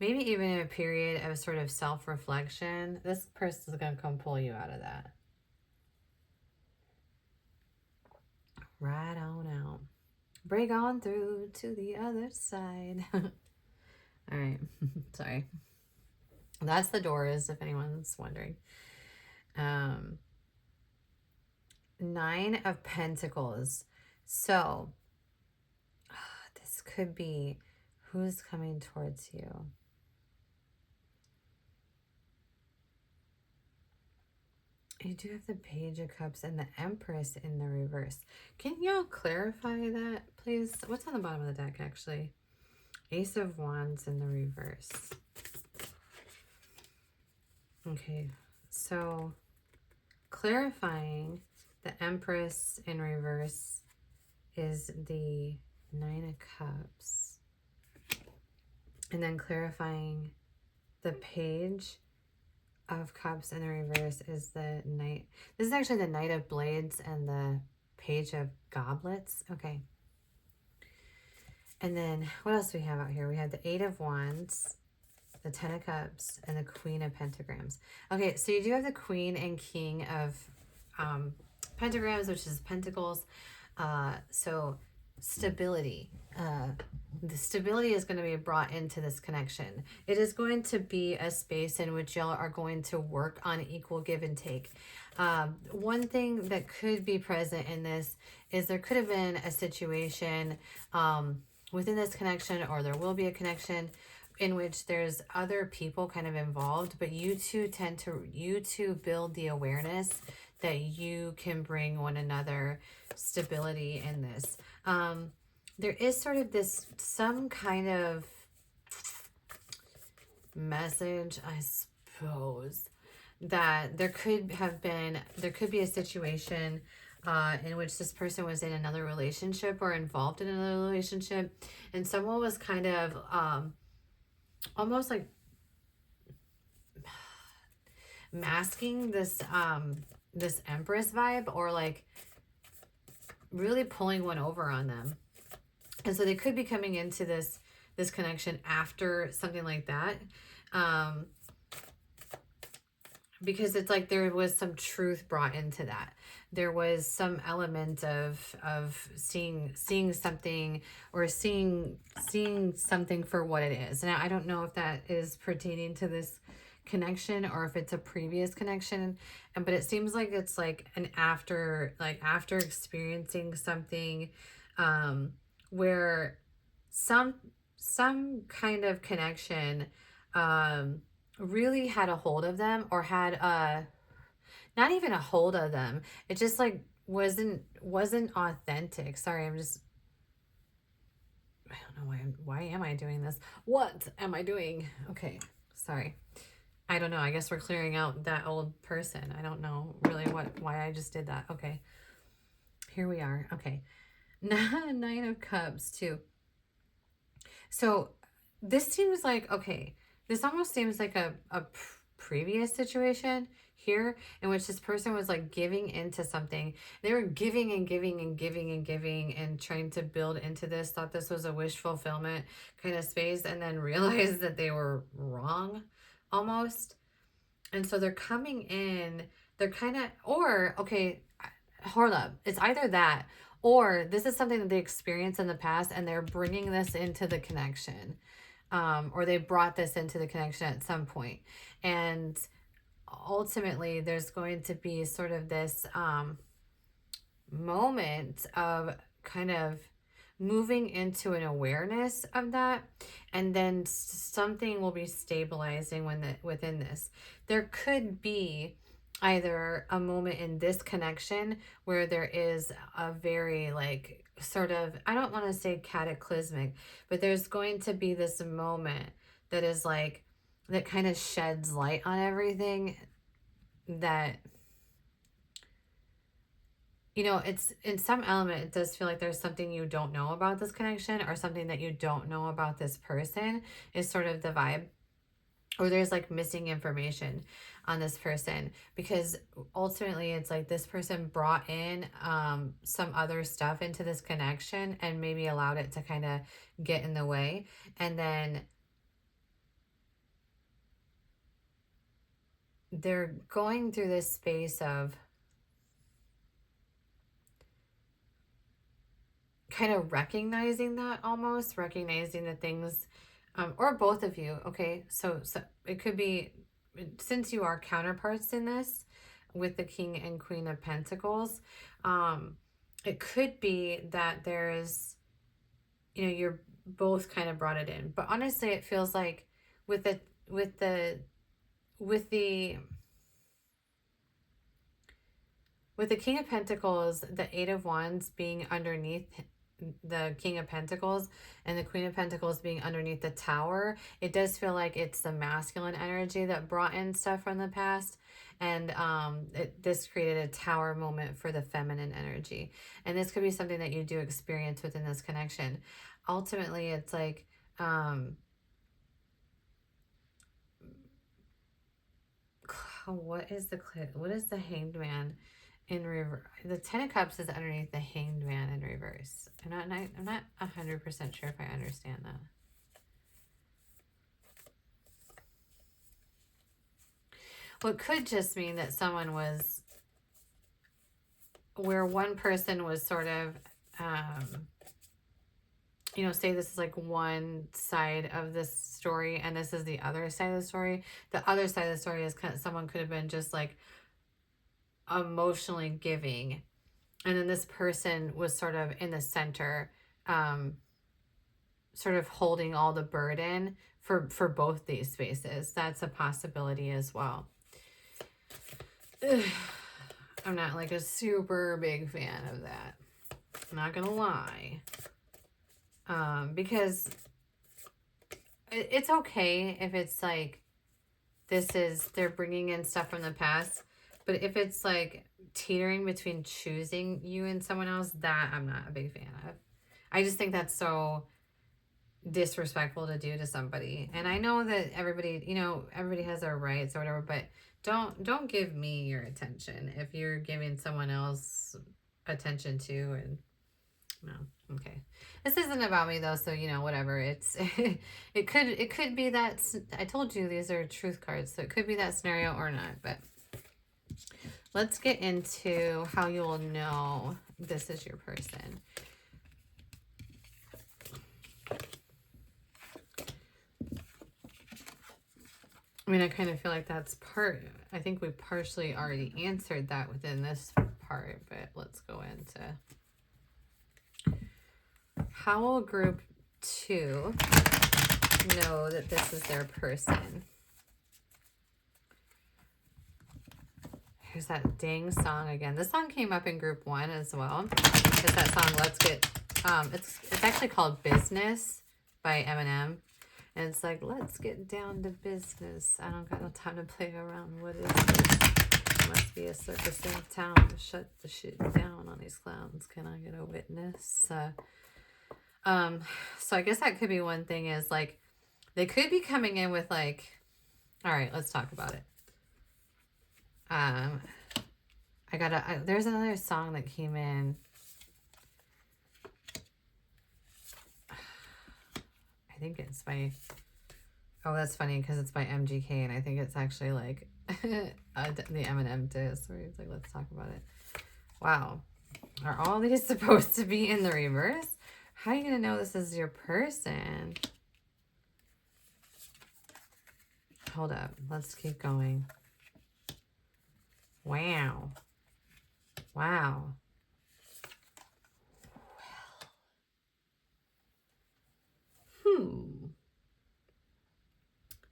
maybe even in a period of sort of self-reflection, this person is going to come pull you out of that. Right on out. Break on through to the other side. All right. Sorry. That's the doors, if anyone's wondering. 9 of Pentacles. So this could be who's coming towards you. You do have the Page of Cups and the Empress in the reverse. Can y'all clarify that, please? What's on the bottom of the deck, actually? Ace of Wands in the reverse. Okay, so clarifying the Empress in reverse is the 9 of Cups. And then clarifying the Page of Cups in the reverse is the Knight. This is actually the Knight of Blades and the Page of Goblets. Okay. And then what else do we have out here? We have the 8 of Wands, the 10 of Cups, and the Queen of Pentagrams. Okay, so you do have the Queen and King of Pentagrams, which is Pentacles. So stability. The stability is going to be brought into this connection. It is going to be a space in which y'all are going to work on equal give and take. One thing that could be present in this is there could have been a situation within this connection, or there will be a connection in which there's other people kind of involved, but you two build the awareness that you can bring one another stability in this. There is sort of some kind of message, I suppose, that there could be a situation in which this person was in another relationship or involved in another relationship, and someone was kind of almost like masking this this Empress vibe, or like really pulling one over on them. And so they could be coming into this connection after something like that, because it's like there was some truth brought into that. There was some element of seeing something, or seeing something for what it is. Now, I don't know if that is pertaining to this connection or if it's a previous connection, but it seems like it's like an after experiencing something where some kind of connection really had a hold of them, or had not even a hold of them. It just like wasn't authentic. Sorry, I don't know why am I doing this? What am I doing? Okay, sorry. I don't know. I guess we're clearing out that old person. I don't know really why I just did that. Okay. Here we are. Okay. 9 of Cups too. So this seems like, okay, this almost seems like a previous situation here in which this person was like giving into something. They were giving and giving and giving and giving and trying to build into this, thought this was a wish fulfillment kind of space, and then realized that they were wrong almost. And so they're coming in, they're kind of, or, okay, hold up. It's either that, or this is something that they experienced in the past and they're bringing this into the connection. Or they brought this into the connection at some point. And ultimately, there's going to be sort of this moment of kind of moving into an awareness of that, and then something will be stabilizing within this. There could be either a moment in this connection where there is a very like sort of, I don't want to say cataclysmic, but there's going to be this moment that is like, that kind of sheds light on everything, that, you know, it's in some element, it does feel like there's something you don't know about this connection, or something that you don't know about this person is sort of the vibe. Or there's like missing information on this person, because ultimately it's like this person brought in some other stuff into this connection and maybe allowed it to kind of get in the way. And then they're going through this space of kind of recognizing that, almost recognizing the things or both of you. Okay, so it could be, since you are counterparts in this with the King and Queen of Pentacles, it could be that there's, you're both kind of brought it in. But honestly, it feels like with the with the with the with the King of Pentacles, the Eight of Wands being underneath the King of Pentacles and the Queen of Pentacles being underneath the Tower, it does feel like it's the masculine energy that brought in stuff from the past. And this created a Tower moment for the feminine energy. And this could be something that you do experience within this connection. Ultimately, it's like, what is the Hanged Man in reverse? The Ten of Cups is underneath the Hanged Man in reverse. I'm not 100% sure if I understand that. Well, it could just mean that someone was, where one person was sort of, say this is like one side of this story and this is the other side of the story. The other side of the story is kind of, someone could have been just like emotionally giving, and then this person was sort of in the center, sort of holding all the burden for both these spaces. That's a possibility as well. I'm not like a super big fan of that, I'm not gonna lie. Because it's okay if it's like, they're bringing in stuff from the past, but if it's like teetering between choosing you and someone else, that I'm not a big fan of. I just think that's so disrespectful to do to somebody. And I know that everybody has their rights or whatever, but don't give me your attention if you're giving someone else attention too. And no, okay. This isn't about me though, so whatever. It's it could be that, I told you these are truth cards, so it could be that scenario or not. But let's get into how you'll know this is your person. I mean, I kind of feel like that's I think we partially already answered that within this part, but let's go into how will group 2 know that this is their person? Here's that dang song again. This song came up in group 1 as well. It's that song, Let's Get, it's actually called Business by Eminem. And it's like, let's get down to business. I don't got no time to play around. What is this? Must be a circus in town to shut the shit down on these clowns. Can I get a witness? So I guess that could be one thing, is like, they could be coming in with like, all right, let's talk about it. There's another song that came in. I think it's by, oh, that's funny because it's by MGK, and I think it's actually like the Eminem diss where he's like, let's talk about it. Wow. Are all these supposed to be in the reverse? How are you going to know this is your person? Hold up. Let's keep going. Wow. Wow.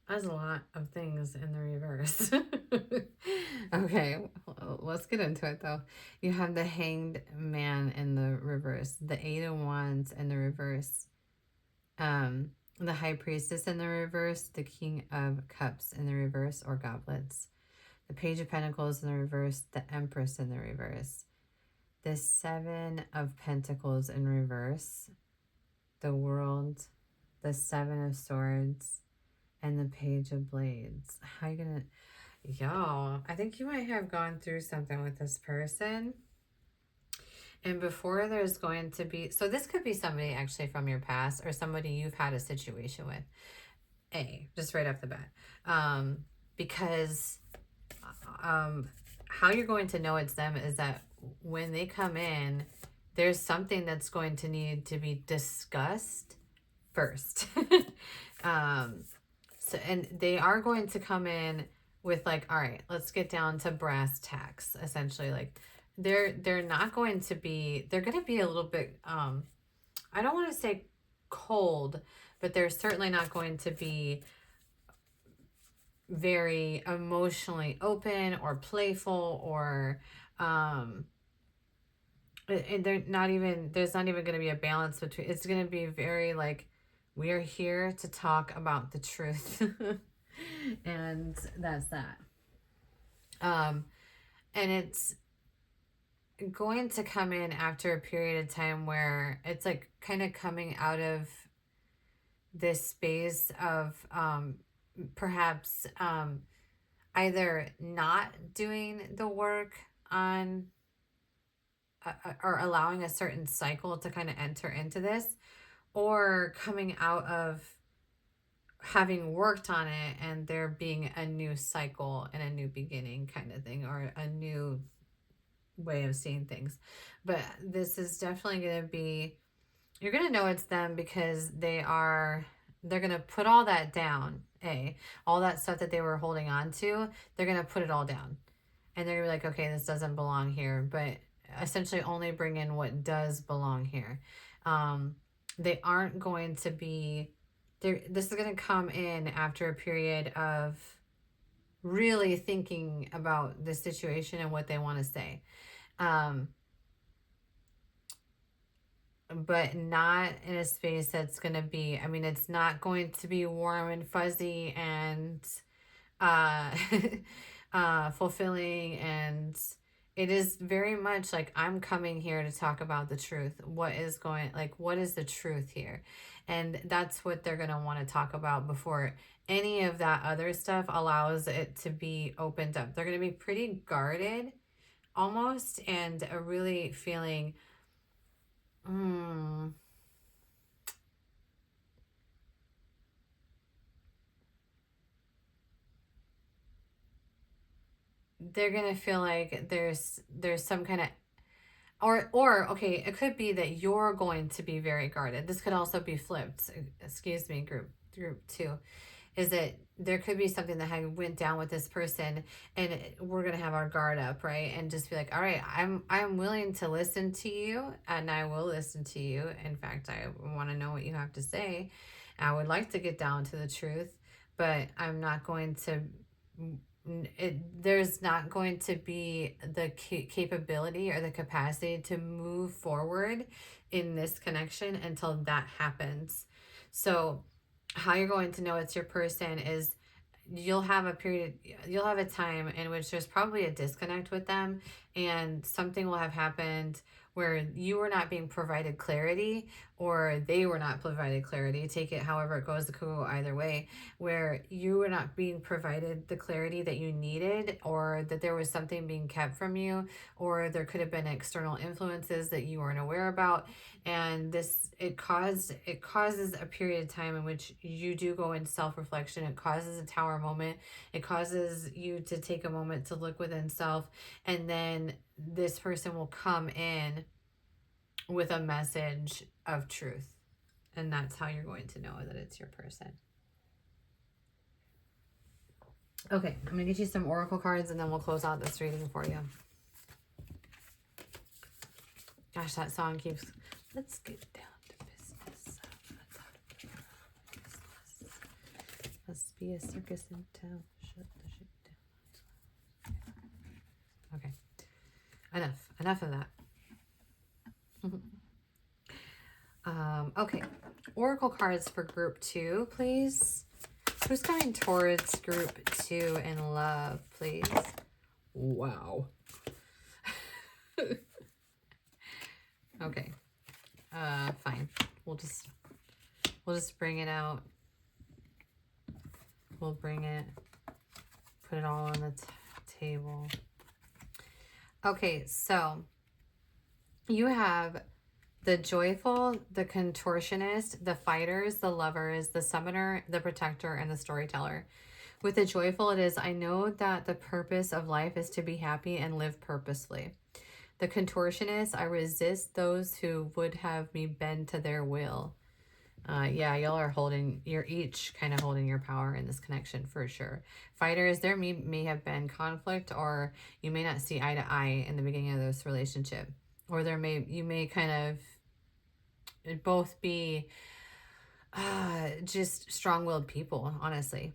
There's a lot of things in the reverse. Okay, let's get into it though. You have the Hanged Man in the reverse, the Eight of Wands in the reverse, the High Priestess in the reverse, the King of Cups in the reverse, or goblets, the Page of Pentacles in the reverse, the Empress in the reverse, the Seven of Pentacles in reverse, the World, the Seven of Swords, and the Page of Blades. How you gonna... Y'all, I think you might have gone through something with this person. And before there's going to be... So this could be somebody actually from your past, or somebody you've had a situation with. Just right off the bat. Because how you're going to know it's them is that when they come in, there's something that's going to need to be discussed first. So, and they are going to come in with like, all right, let's get down to brass tacks, essentially. Like they're not going to be, they're going to be a little bit, I don't want to say cold, but they're certainly not going to be very emotionally open or playful or, and they're not even, there's not even going to be a balance between, it's going to be very like, we are here to talk about the truth. And that's that. And it's going to come in after a period of time where it's like kind of coming out of this space of perhaps either not doing the work on or allowing a certain cycle to kind of enter into this, or coming out of having worked on it and there being a new cycle and a new beginning kind of thing, or a new way of seeing things. But this is definitely going to be, you're going to know it's them because they're going to put all that down, all that stuff that they were holding on to, they're going to put it all down. And they're going to be like, okay, this doesn't belong here, but essentially only bring in what does belong here. They aren't going to be, this is going to come in after a period of really thinking about the situation and what they want to say. But not in a space that's going to be, I mean, it's not going to be warm and fuzzy and fulfilling, and it is very much like, I'm coming here to talk about the truth. What is the truth here? And that's what they're going to want to talk about before any of that other stuff allows it to be opened up. They're going to be pretty guarded almost, and really feeling, they're going to feel like there's some kind of, or okay, it could be that you're going to be very guarded. This could also be flipped. Excuse me, group 2, is that there could be something that had went down with this person, and we're gonna have our guard up, right? And just be like, all right, I'm willing to listen to you, and I will listen to you. In fact, I want to know what you have to say. I would like to get down to the truth, but I'm not going to. There's not going to be the capability or the capacity to move forward in this connection until that happens. So how you're going to know it's your person is you'll have a time in which there's probably a disconnect with them, and something will have happened where you were not being provided clarity, or they were not provided clarity. Take it however it goes, it could go either way, where you were not being provided the clarity that you needed, or that there was something being kept from you, or there could have been external influences that you weren't aware about. And it causes a period of time in which you do go into self-reflection. It causes a tower moment. It causes you to take a moment to look within self, and then this person will come in with a message of truth, and that's how you're going to know that it's your person. Okay, I'm gonna get you some oracle cards, and then we'll close out this reading for you. Gosh, that song keeps, let's get down to business. Must be a circus in town. Shut the shit down. Okay, enough of that. Okay, oracle cards for group 2, please. Who's coming towards group 2 in love, please? Wow. Okay. Fine. We'll just bring it out. We'll bring it, put it all on the table. Okay, so you have the joyful, the contortionist, the fighters, the lovers, the summoner, the protector, and the storyteller. With the joyful, it is, I know that the purpose of life is to be happy and live purposefully. The contortionist, I resist those who would have me bend to their will. Yeah, y'all are you're each kind of holding your power in this connection for sure. Fighters, there may have been conflict, or you may not see eye to eye in the beginning of this relationship. Or you may kind of both be just strong-willed people, honestly,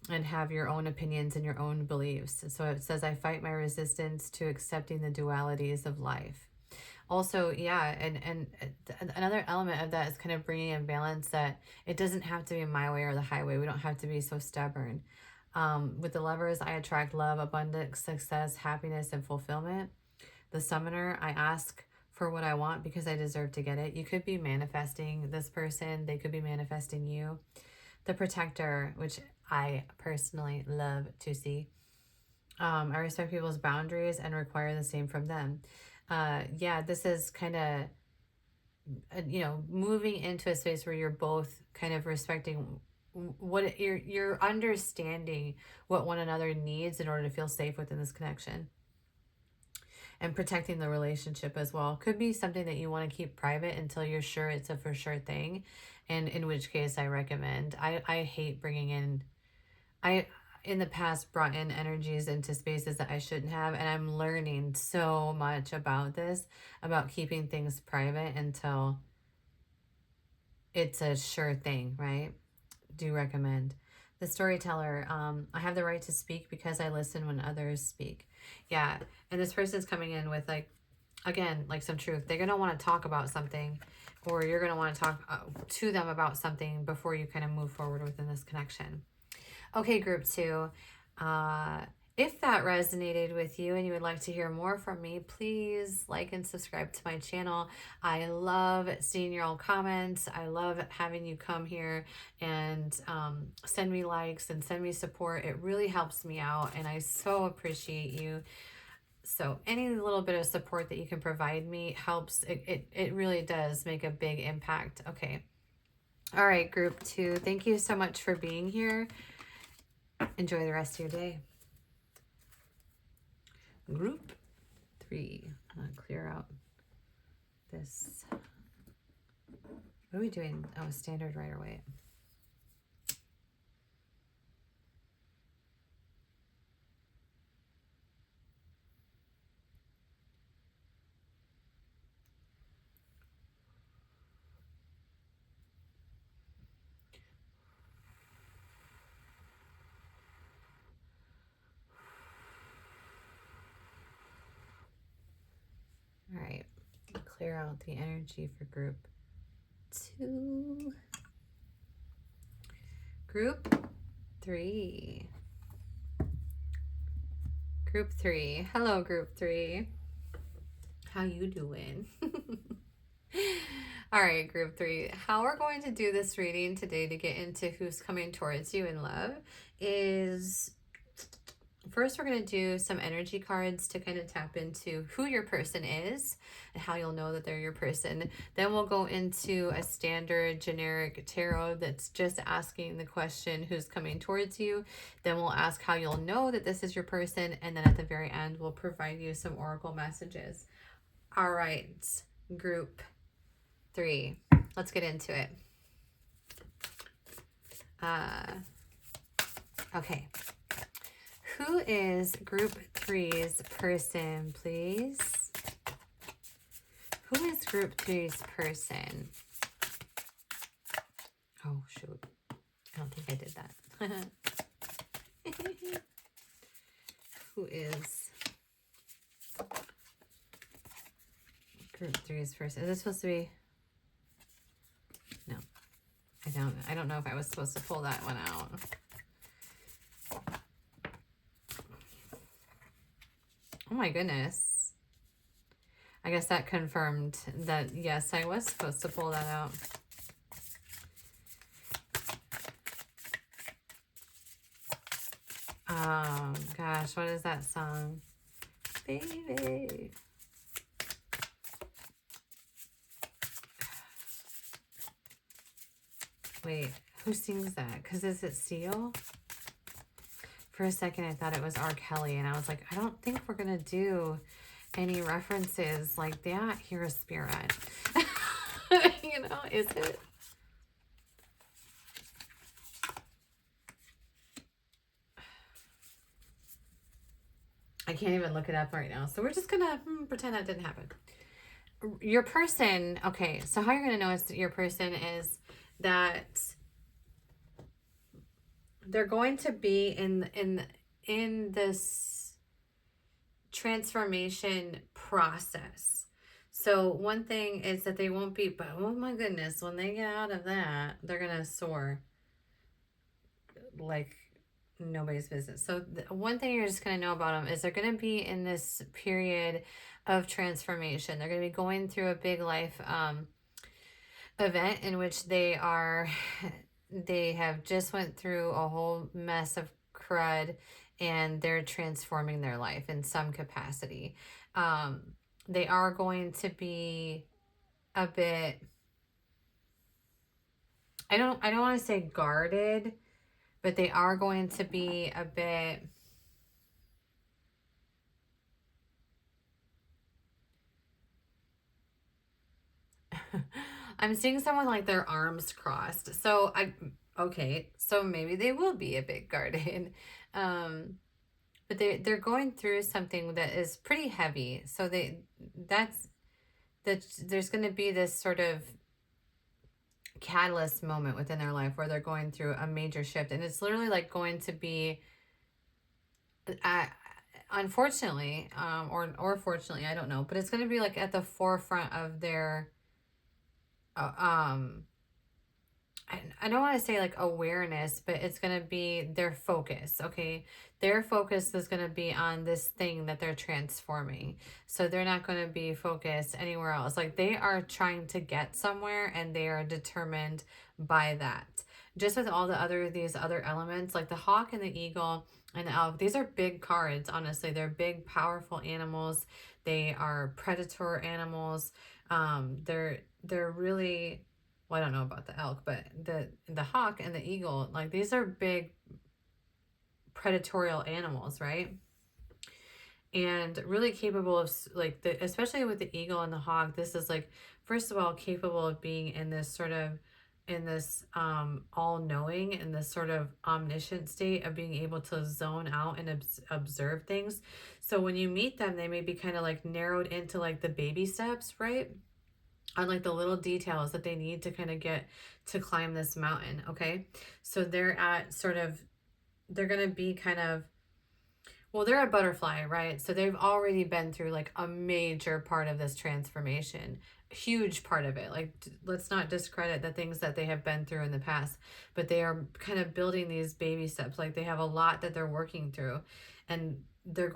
and have your own opinions and your own beliefs. So it says, I fight my resistance to accepting the dualities of life. Also, yeah, and another element of that is kind of bringing in balance, that it doesn't have to be my way or the highway. We don't have to be so stubborn. With the Lovers, I attract love, abundance, success, happiness, and fulfillment. The Summoner, I ask for what I want because I deserve to get it. You could be manifesting this person. They could be manifesting you. The Protector, which I personally love to see. I respect people's boundaries and require the same from them. Yeah, this is kind of, moving into a space where you're both kind of respecting what you're understanding what one another needs in order to feel safe within this connection, and protecting the relationship as well. Could be something that you want to keep private until you're sure it's a for sure thing, and in which case I recommend, I hate bringing in, in the past brought in energies into spaces that I shouldn't have, and I'm learning so much about this, about keeping things private until it's a sure thing, right? Do recommend. The Storyteller, I have the right to speak because I listen when others speak. Yeah, and this person's coming in with, like, again, like some truth. They're going to want to talk about something, or you're going to want to talk to them about something before you kind of move forward within this connection. Okay, group 2, if that resonated with you and you would like to hear more from me, please like and subscribe to my channel. I love seeing your all comments. I love having you come here and send me likes and send me support. It really helps me out, and I so appreciate you. So any little bit of support that you can provide me helps. It really does make a big impact. Okay. All right, group 2, thank you so much for being here. Enjoy the rest of your day. Group 3. I'm going to clear out this. What are we doing? Oh, standard right away. All right, clear out the energy for group 2. Group 3. Group 3. Hello, group 3. How you doing? All right, group 3. How we're going to do this reading today to get into who's coming towards you in love is, first, we're going to do some energy cards to kind of tap into who your person is and how you'll know that they're your person. Then we'll go into a standard generic tarot that's just asking the question, who's coming towards you. Then we'll ask how you'll know that this is your person. And then at the very end, we'll provide you some oracle messages. All right, group 3. Let's get into it. Okay. Who is group 3's person, please? Who is group 3's person? Oh, shoot. I don't think I did that. Who is group 3's person? Is this supposed to be? No. I don't know if I was supposed to pull that one out. Oh my goodness. I guess that confirmed that, yes, I was supposed to pull that out. Oh, gosh, what is that song? Baby. Wait, who sings that? Because is it Seal? For a second, I thought it was R. Kelly, and I was like, I don't think we're going to do any references like that here, Spirit. You know, is it? I can't even look it up right now. So we're just going to pretend that didn't happen. Your person, okay, so how you're going to know it's your person is that they're going to be in this transformation process. So one thing is that they won't be, but oh my goodness, when they get out of that, they're going to soar like nobody's business. So one thing you're just going to know about them is they're going to be in this period of transformation. They're going to be going through a big life event in which they have just went through a whole mess of crud, and they're transforming their life in some capacity. They are going to be a bit, I don't want to say guarded, but they are going to be a bit, I'm seeing someone like their arms crossed. So okay, so maybe they will be a bit guarded. But they're going through something that is pretty heavy. So that's there's going to be this sort of catalyst moment within their life where they're going through a major shift, and it's literally like going to be unfortunately or fortunately, I don't know, but it's going to be like at the forefront of their I don't want to say like awareness, but it's going to be their focus. Okay. Their focus is going to be on this thing that they're transforming. So they're not going to be focused anywhere else. Like they are trying to get somewhere and they are determined by that. Just with all these other elements, like the hawk and the eagle and the elk, these are big cards. Honestly, they're big, powerful animals. They are predator animals. They're really, well, I don't know about the elk, but the hawk and the eagle, like these are big predatorial animals, right? And really capable of like especially with the eagle and the hawk, this is like, first of all, capable of being in this sort of all-knowing and this sort of omniscient state of being able to zone out and observe things. So when you meet them, they may be kind of like narrowed into like the baby steps, right? On like the little details that they need to kind of get to climb this mountain. Okay. So they're going to be kind of, well, they're a butterfly, right? So they've already been through like a major part of this transformation, huge part of it. Like, let's not discredit the things that they have been through in the past, but they are kind of building these baby steps. Like they have a lot that they're working through, and they're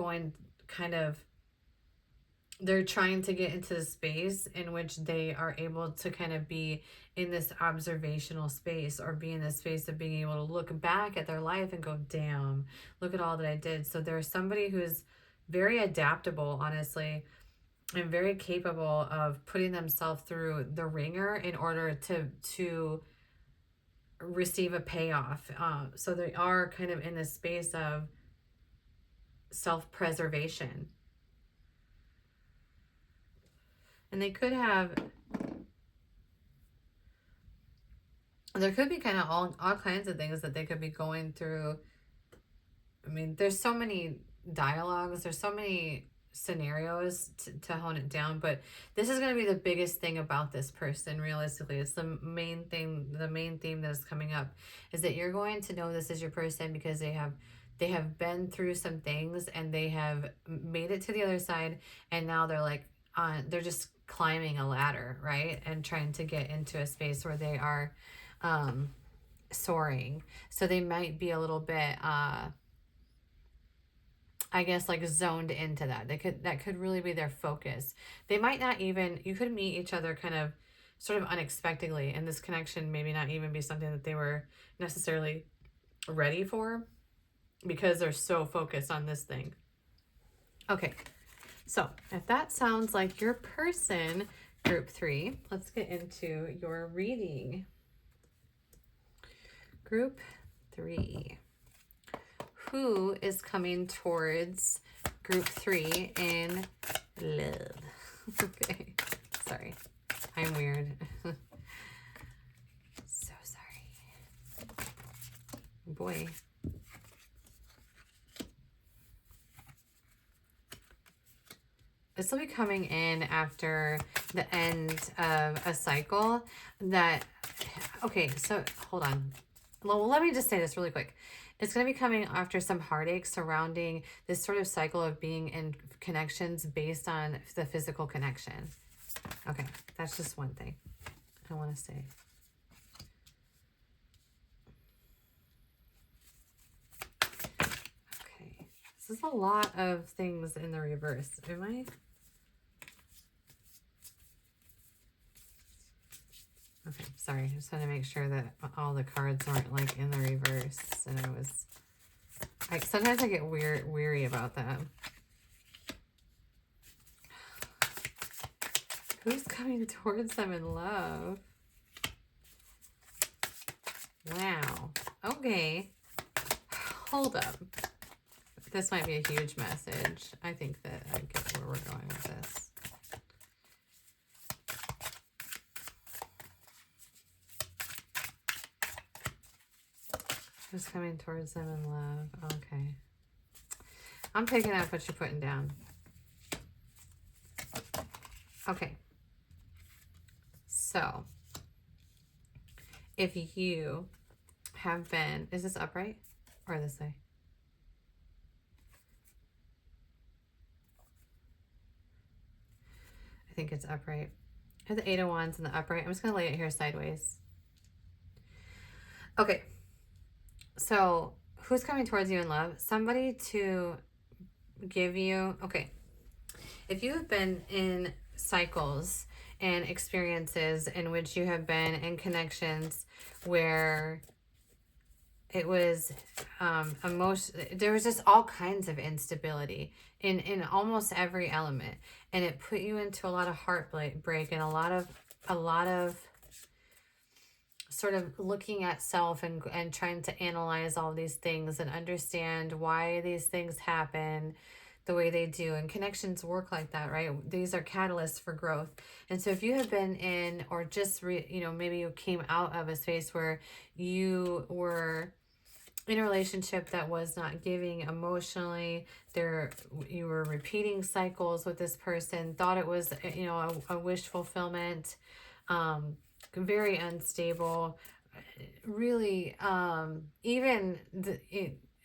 trying to get into the space in which they are able to kind of be in this observational space, or be in this space of being able to look back at their life and go, damn, look at all that I did. So there's somebody who's very adaptable, honestly, and very capable of putting themselves through the ringer in order to receive a payoff. So they are kind of in this space of self-preservation. And there could be kind of all kinds of things that they could be going through. I mean, there's so many dialogues, there's so many scenarios to hone it down, but this is going to be the biggest thing about this person. Realistically, it's the main theme that is coming up, is that you're going to know this is your person because they have been through some things and they have made it to the other side, and now they're like they're just climbing a ladder, right? And trying to get into a space where they are soaring. So they might be a little bit I guess like zoned into that. That could really be their focus. They might not even, you could meet each other kind of sort of unexpectedly, and this connection maybe not even be something that they were necessarily ready for because they're so focused on this thing. Okay. So if that sounds like your person, group 3, let's get into your reading. Group 3. Who is coming towards group 3 in love? Okay. Sorry. I'm weird. So sorry. Boy. will be coming in after the end of a cycle that, okay, so hold on. Well, let me just say this really quick. It's going to be coming after some heartache surrounding this sort of cycle of being in connections based on the physical connection. Okay, that's just one thing I want to say. Okay, this is a lot of things in the reverse. Am I? Okay, sorry. I just want to make sure that all the cards aren't like in the reverse. And sometimes I get weary about that. Who's coming towards them in love? Wow. Okay. Hold up. This might be a huge message. I think that I get where we're going with this. Who's coming towards them in love? Okay. I'm picking up what you're putting down. Okay. So, if you have been, is this upright or this way? I think it's upright. I have the 8 of Wands in the upright. I'm just going to lay it here sideways. Okay. So, who's coming towards you in love? Somebody to give you, okay. If you have been in cycles and experiences in which you have been in connections where it was there was just all kinds of instability in almost every element, and it put you into a lot of heartbreak and a lot of sort of looking at self and trying to analyze all these things and understand why these things happen the way they do. And connections work like that, right? These are catalysts for growth. And so if you have been in, or just maybe you came out of a space where you were in a relationship that was not giving emotionally, you were repeating cycles with this person, thought it was a wish fulfillment, very unstable, really,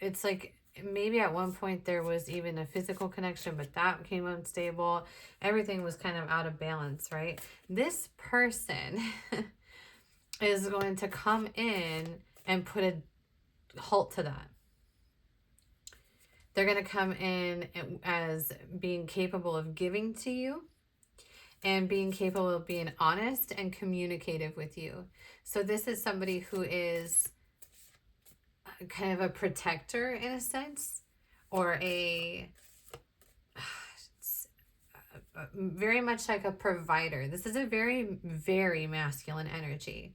it's like maybe at one point there was even a physical connection, but that became unstable. Everything was kind of out of balance, right? This person is going to come in and put a halt to that. They're going to come in as being capable of giving to you and being capable of being honest and communicative with you. So this is somebody who is kind of a protector in a sense, or very much like a provider. This is a very, very masculine energy.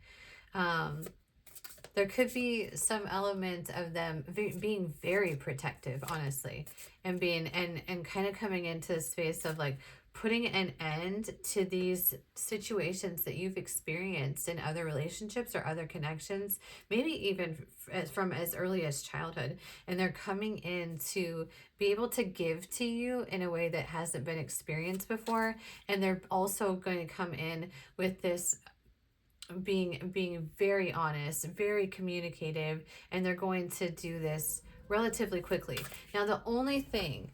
There could be some element of them being very protective, honestly, and being and kind of coming into the space of like putting an end to these situations that you've experienced in other relationships or other connections, maybe even from as early as childhood. And they're coming in to be able to give to you in a way that hasn't been experienced before. And they're also going to come in with this being very honest, very communicative, and they're going to do this relatively quickly. Now, the only thing,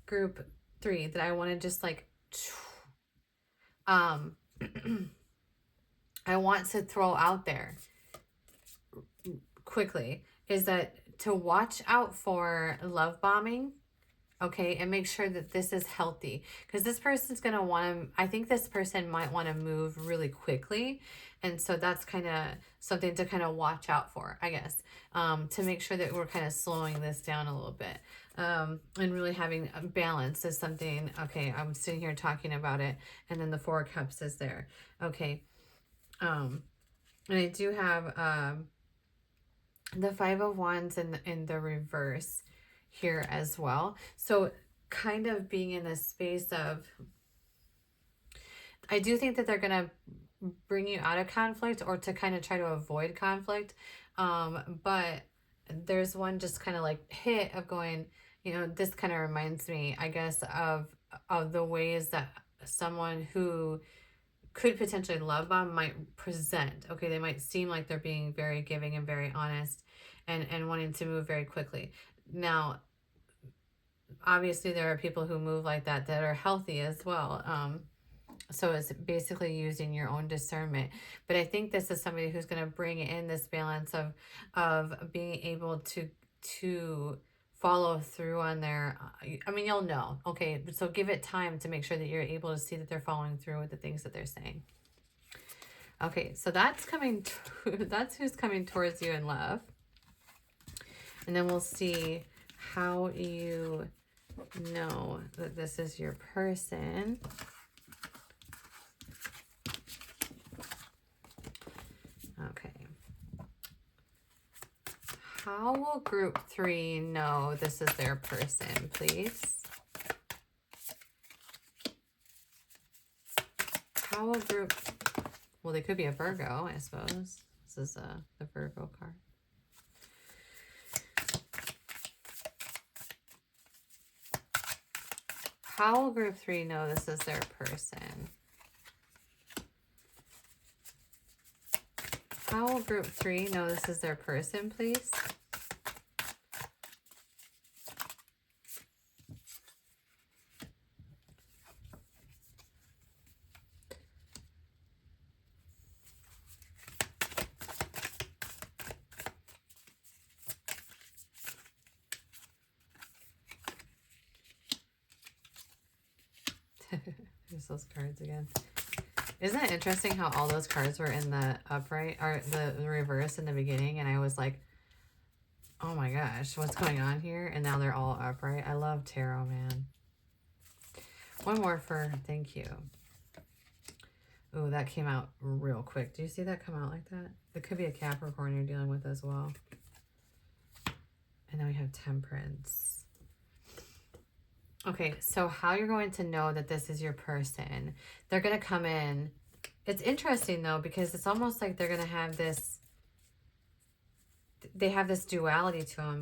group 3, that I want to just like I want to throw out there quickly is that to watch out for love bombing, okay, and make sure that this is healthy, because this person's going to want to, I think this person might want to move really quickly, and so that's kind of something to kind of watch out for, I guess, to make sure that we're kind of slowing this down a little bit, and really having a balance is something. Okay, I'm sitting here talking about it, and then the 4 of Cups is there. Okay, and I do have the 5 of Wands in the reverse here as well. So kind of being in this space of, I do think that they're going to bring you out of conflict or to kind of try to avoid conflict. But there's one just kind of like hit of going, this kind of reminds me, I guess, of of the ways that someone who could potentially love bomb might present. Okay, they might seem like they're being very giving and very honest and wanting to move very quickly. Now, obviously there are people who move like that are healthy as well. So it's basically using your own discernment. But I think this is somebody who's going to bring in this balance of being able to follow through on their, I mean, you'll know. Okay, so give it time to make sure that you're able to see that they're following through with the things that they're saying. Okay, so that's coming that's who's coming towards you in love. And then we'll see how you know that this is your person. Okay. How will group 3 know this is their person, please? How will group... Well, they could be a Virgo, I suppose. This is the Virgo card. How will group 3 know this is their person? How will group 3 know this is their person, please? There's those cards again. Isn't it interesting how all those cards were in the upright or the reverse in the beginning, and I was like, oh my gosh, what's going on here? And now they're all upright. I love tarot, man. One more for thank you. Oh, that came out real quick. Do you see that come out like that? It could be a Capricorn you're dealing with as well. And then we have Temperance. Okay, so how you're going to know that this is your person. They're going to come in. It's interesting, though, because it's almost like they're going to have this... They have this duality to them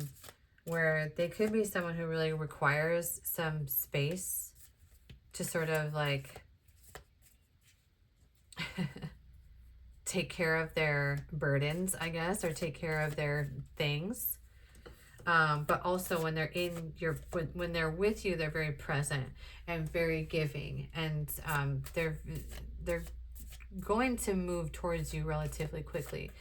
where they could be someone who really requires some space to sort of, like, take care of their burdens, I guess, or take care of their things. But also when they're in your, when they're with you, they're very present and very giving, and they're going to move towards you relatively quickly.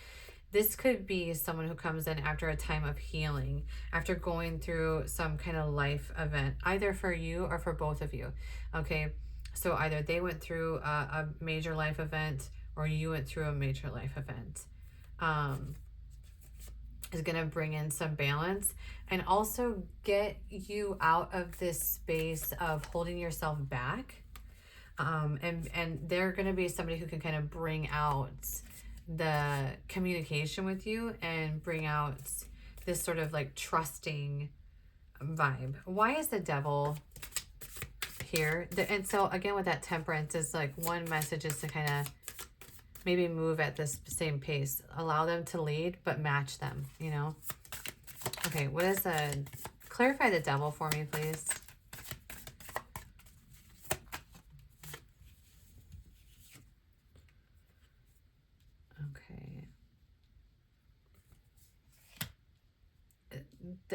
This could be someone who comes in after a time of healing, after going through some kind of life event, either for you or for both of you. Okay, so either they went through a major life event or you went through a major life event. Is going to bring in some balance and also get you out of this space of holding yourself back. And they're going to be somebody who can kind of bring out the communication with you and bring out this sort of like trusting vibe. Why is the Devil here? And so again, with that Temperance is like, one message is to kind of maybe move at this same pace. Allow them to lead, but match them, you know? Okay, what is clarify the Devil for me, please. Okay.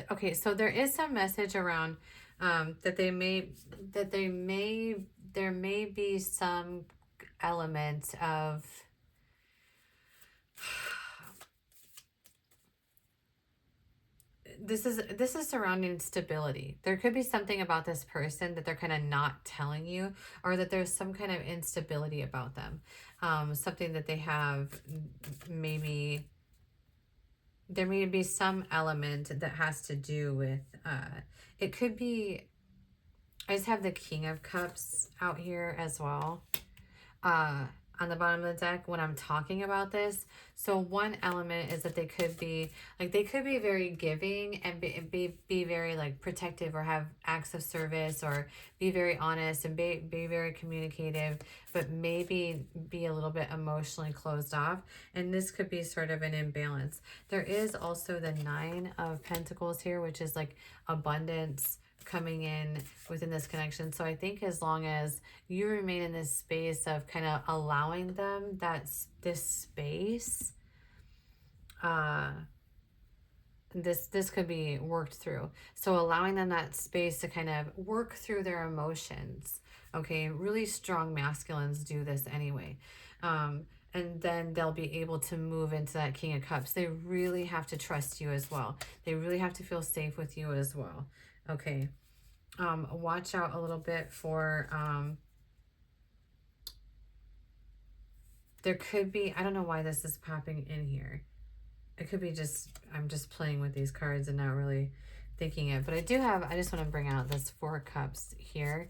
Okay, so there is some message around there may be some element of this is surrounding stability. There could be something about this person that they're kind of not telling you, or that there's some kind of instability about them. Something that they have, maybe there may be some element that has to do with, it could be, I just have the King of Cups out here as well. On the bottom of the deck when I'm talking about this. So one element is that they could be very giving and be very like protective, or have acts of service, or be very honest and be very communicative, but maybe be a little bit emotionally closed off. And this could be sort of an imbalance. There is also the 9 of Pentacles here, which is like abundance, coming in within this connection. So I think as long as you remain in this space of kind of allowing them this space, this could be worked through. So allowing them that space to kind of work through their emotions. Okay, really strong masculines do this anyway. And then they'll be able to move into that King of Cups. They really have to trust you as well. They really have to feel safe with you as well. Okay. Watch out a little bit for, there could be, I don't know why this is popping in here. It could be just, I'm just playing with these cards and not really thinking it. But I just want to bring out this Four of Cups here.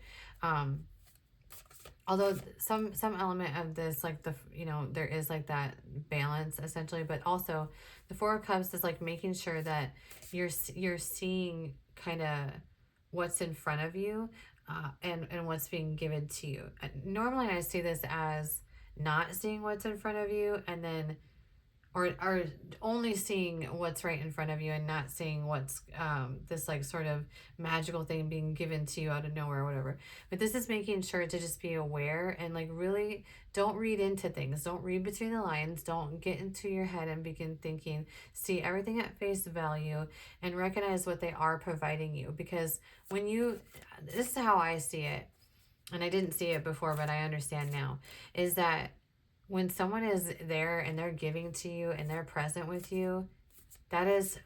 Although some element of this, like there is like that balance essentially, but also the Four of Cups is like making sure that you're seeing kind of what's in front of you, and what's being given to you. Normally I see this as not seeing what's in front of you, and then or only seeing what's right in front of you and not seeing what's this like sort of magical thing being given to you out of nowhere or whatever. But this is making sure to just be aware and like really don't read into things. Don't read between the lines. Don't get into your head and begin thinking. See everything at face value and recognize what they are providing you. Because when this is how I see it, and I didn't see it before, but I understand now, is that when someone is there and they're giving to you and they're present with you, that is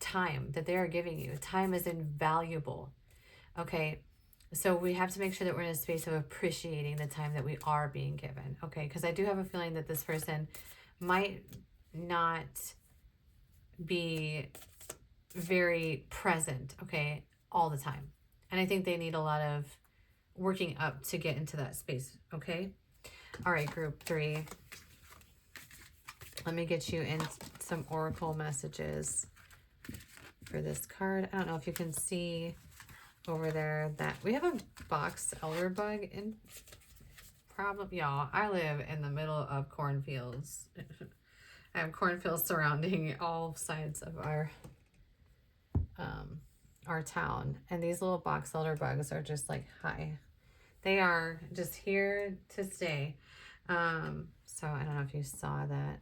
time that they are giving you. Time is invaluable. Okay. So we have to make sure that we're in a space of appreciating the time that we are being given. Okay. Because I do have a feeling that this person might not be very present, okay, all the time. And I think they need a lot of working up to get into that space. Okay. All right, group 3. Let me get you in some oracle messages for this card. I don't know if you can see over there that we have a box elder bug in problem. Y'all, I live in the middle of cornfields. I have cornfields surrounding all sides of our town. And these little box elder bugs are just like, hi. They are just here to stay. So I don't know if you saw that,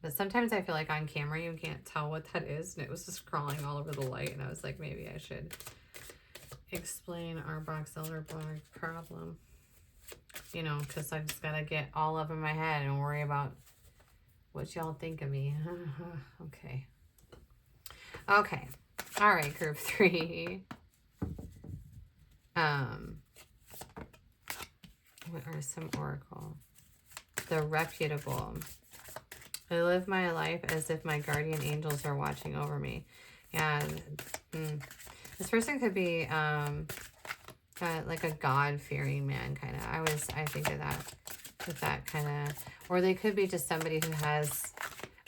but sometimes I feel like on camera you can't tell what that is, and it was just crawling all over the light, and I was like, maybe I should explain our box elder bug problem, because I just gotta get all up in my head and worry about what y'all think of me. Okay. All right, group 3. What are some oracle? The reputable. I live my life as if my guardian angels are watching over me. Yeah. This person could be like a God-fearing man, kind of. I think of that with that kind of, or they could be just somebody who has,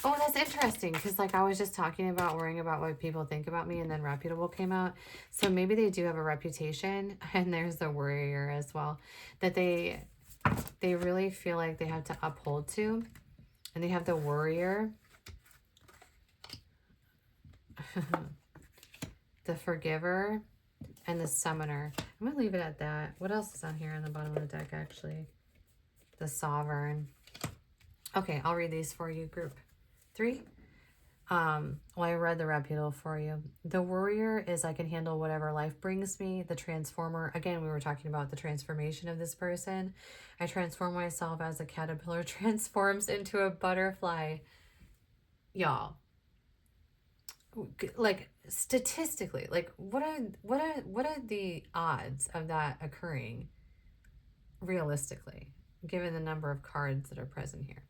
oh, that's interesting, because like I was just talking about worrying about what people think about me, and then reputable came out. So maybe they do have a reputation, and there's the warrior as well, that they really feel like they have to uphold to. And they have the warrior, the forgiver, and the summoner. I'm going to leave it at that. What else is on here on the bottom of the deck, actually? The sovereign. Okay, I'll read these for you, group 3. Well, I read the reputable for you. The warrior is I can handle whatever life brings me. The transformer, again, we were talking about the transformation of this person. I transform myself as a caterpillar transforms into a butterfly. Y'all, like statistically, like what are the odds of that occurring realistically, given the number of cards that are present here?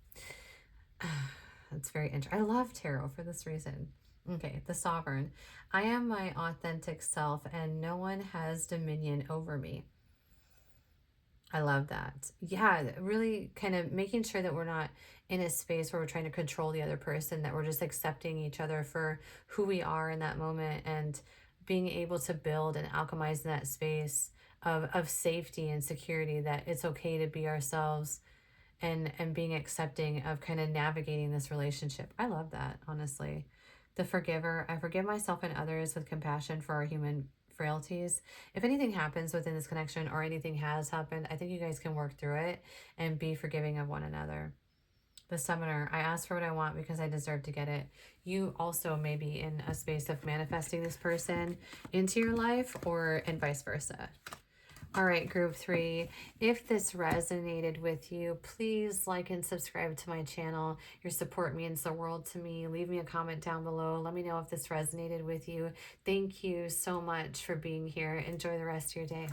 That's very interesting. I love tarot for this reason. Okay, the sovereign. I am my authentic self and no one has dominion over me. I love that. Yeah, really kind of making sure that we're not in a space where we're trying to control the other person, that we're just accepting each other for who we are in that moment, and being able to build and alchemize in that space of safety and security, that it's okay to be ourselves, and being accepting of kind of navigating this relationship. I love that, honestly. the forgiver. I forgive myself and others with compassion for our human frailties. If anything happens within this connection or anything has happened, I think you guys can work through it and be forgiving of one another. The summoner, I ask for what I want because I deserve to get it. You also may be in a space of manifesting this person into your life, or and vice versa. All right, group 3, if this resonated with you, please like and subscribe to my channel. Your support means the world to me. Leave me a comment down below. Let me know if this resonated with you. Thank you so much for being here. Enjoy the rest of your day.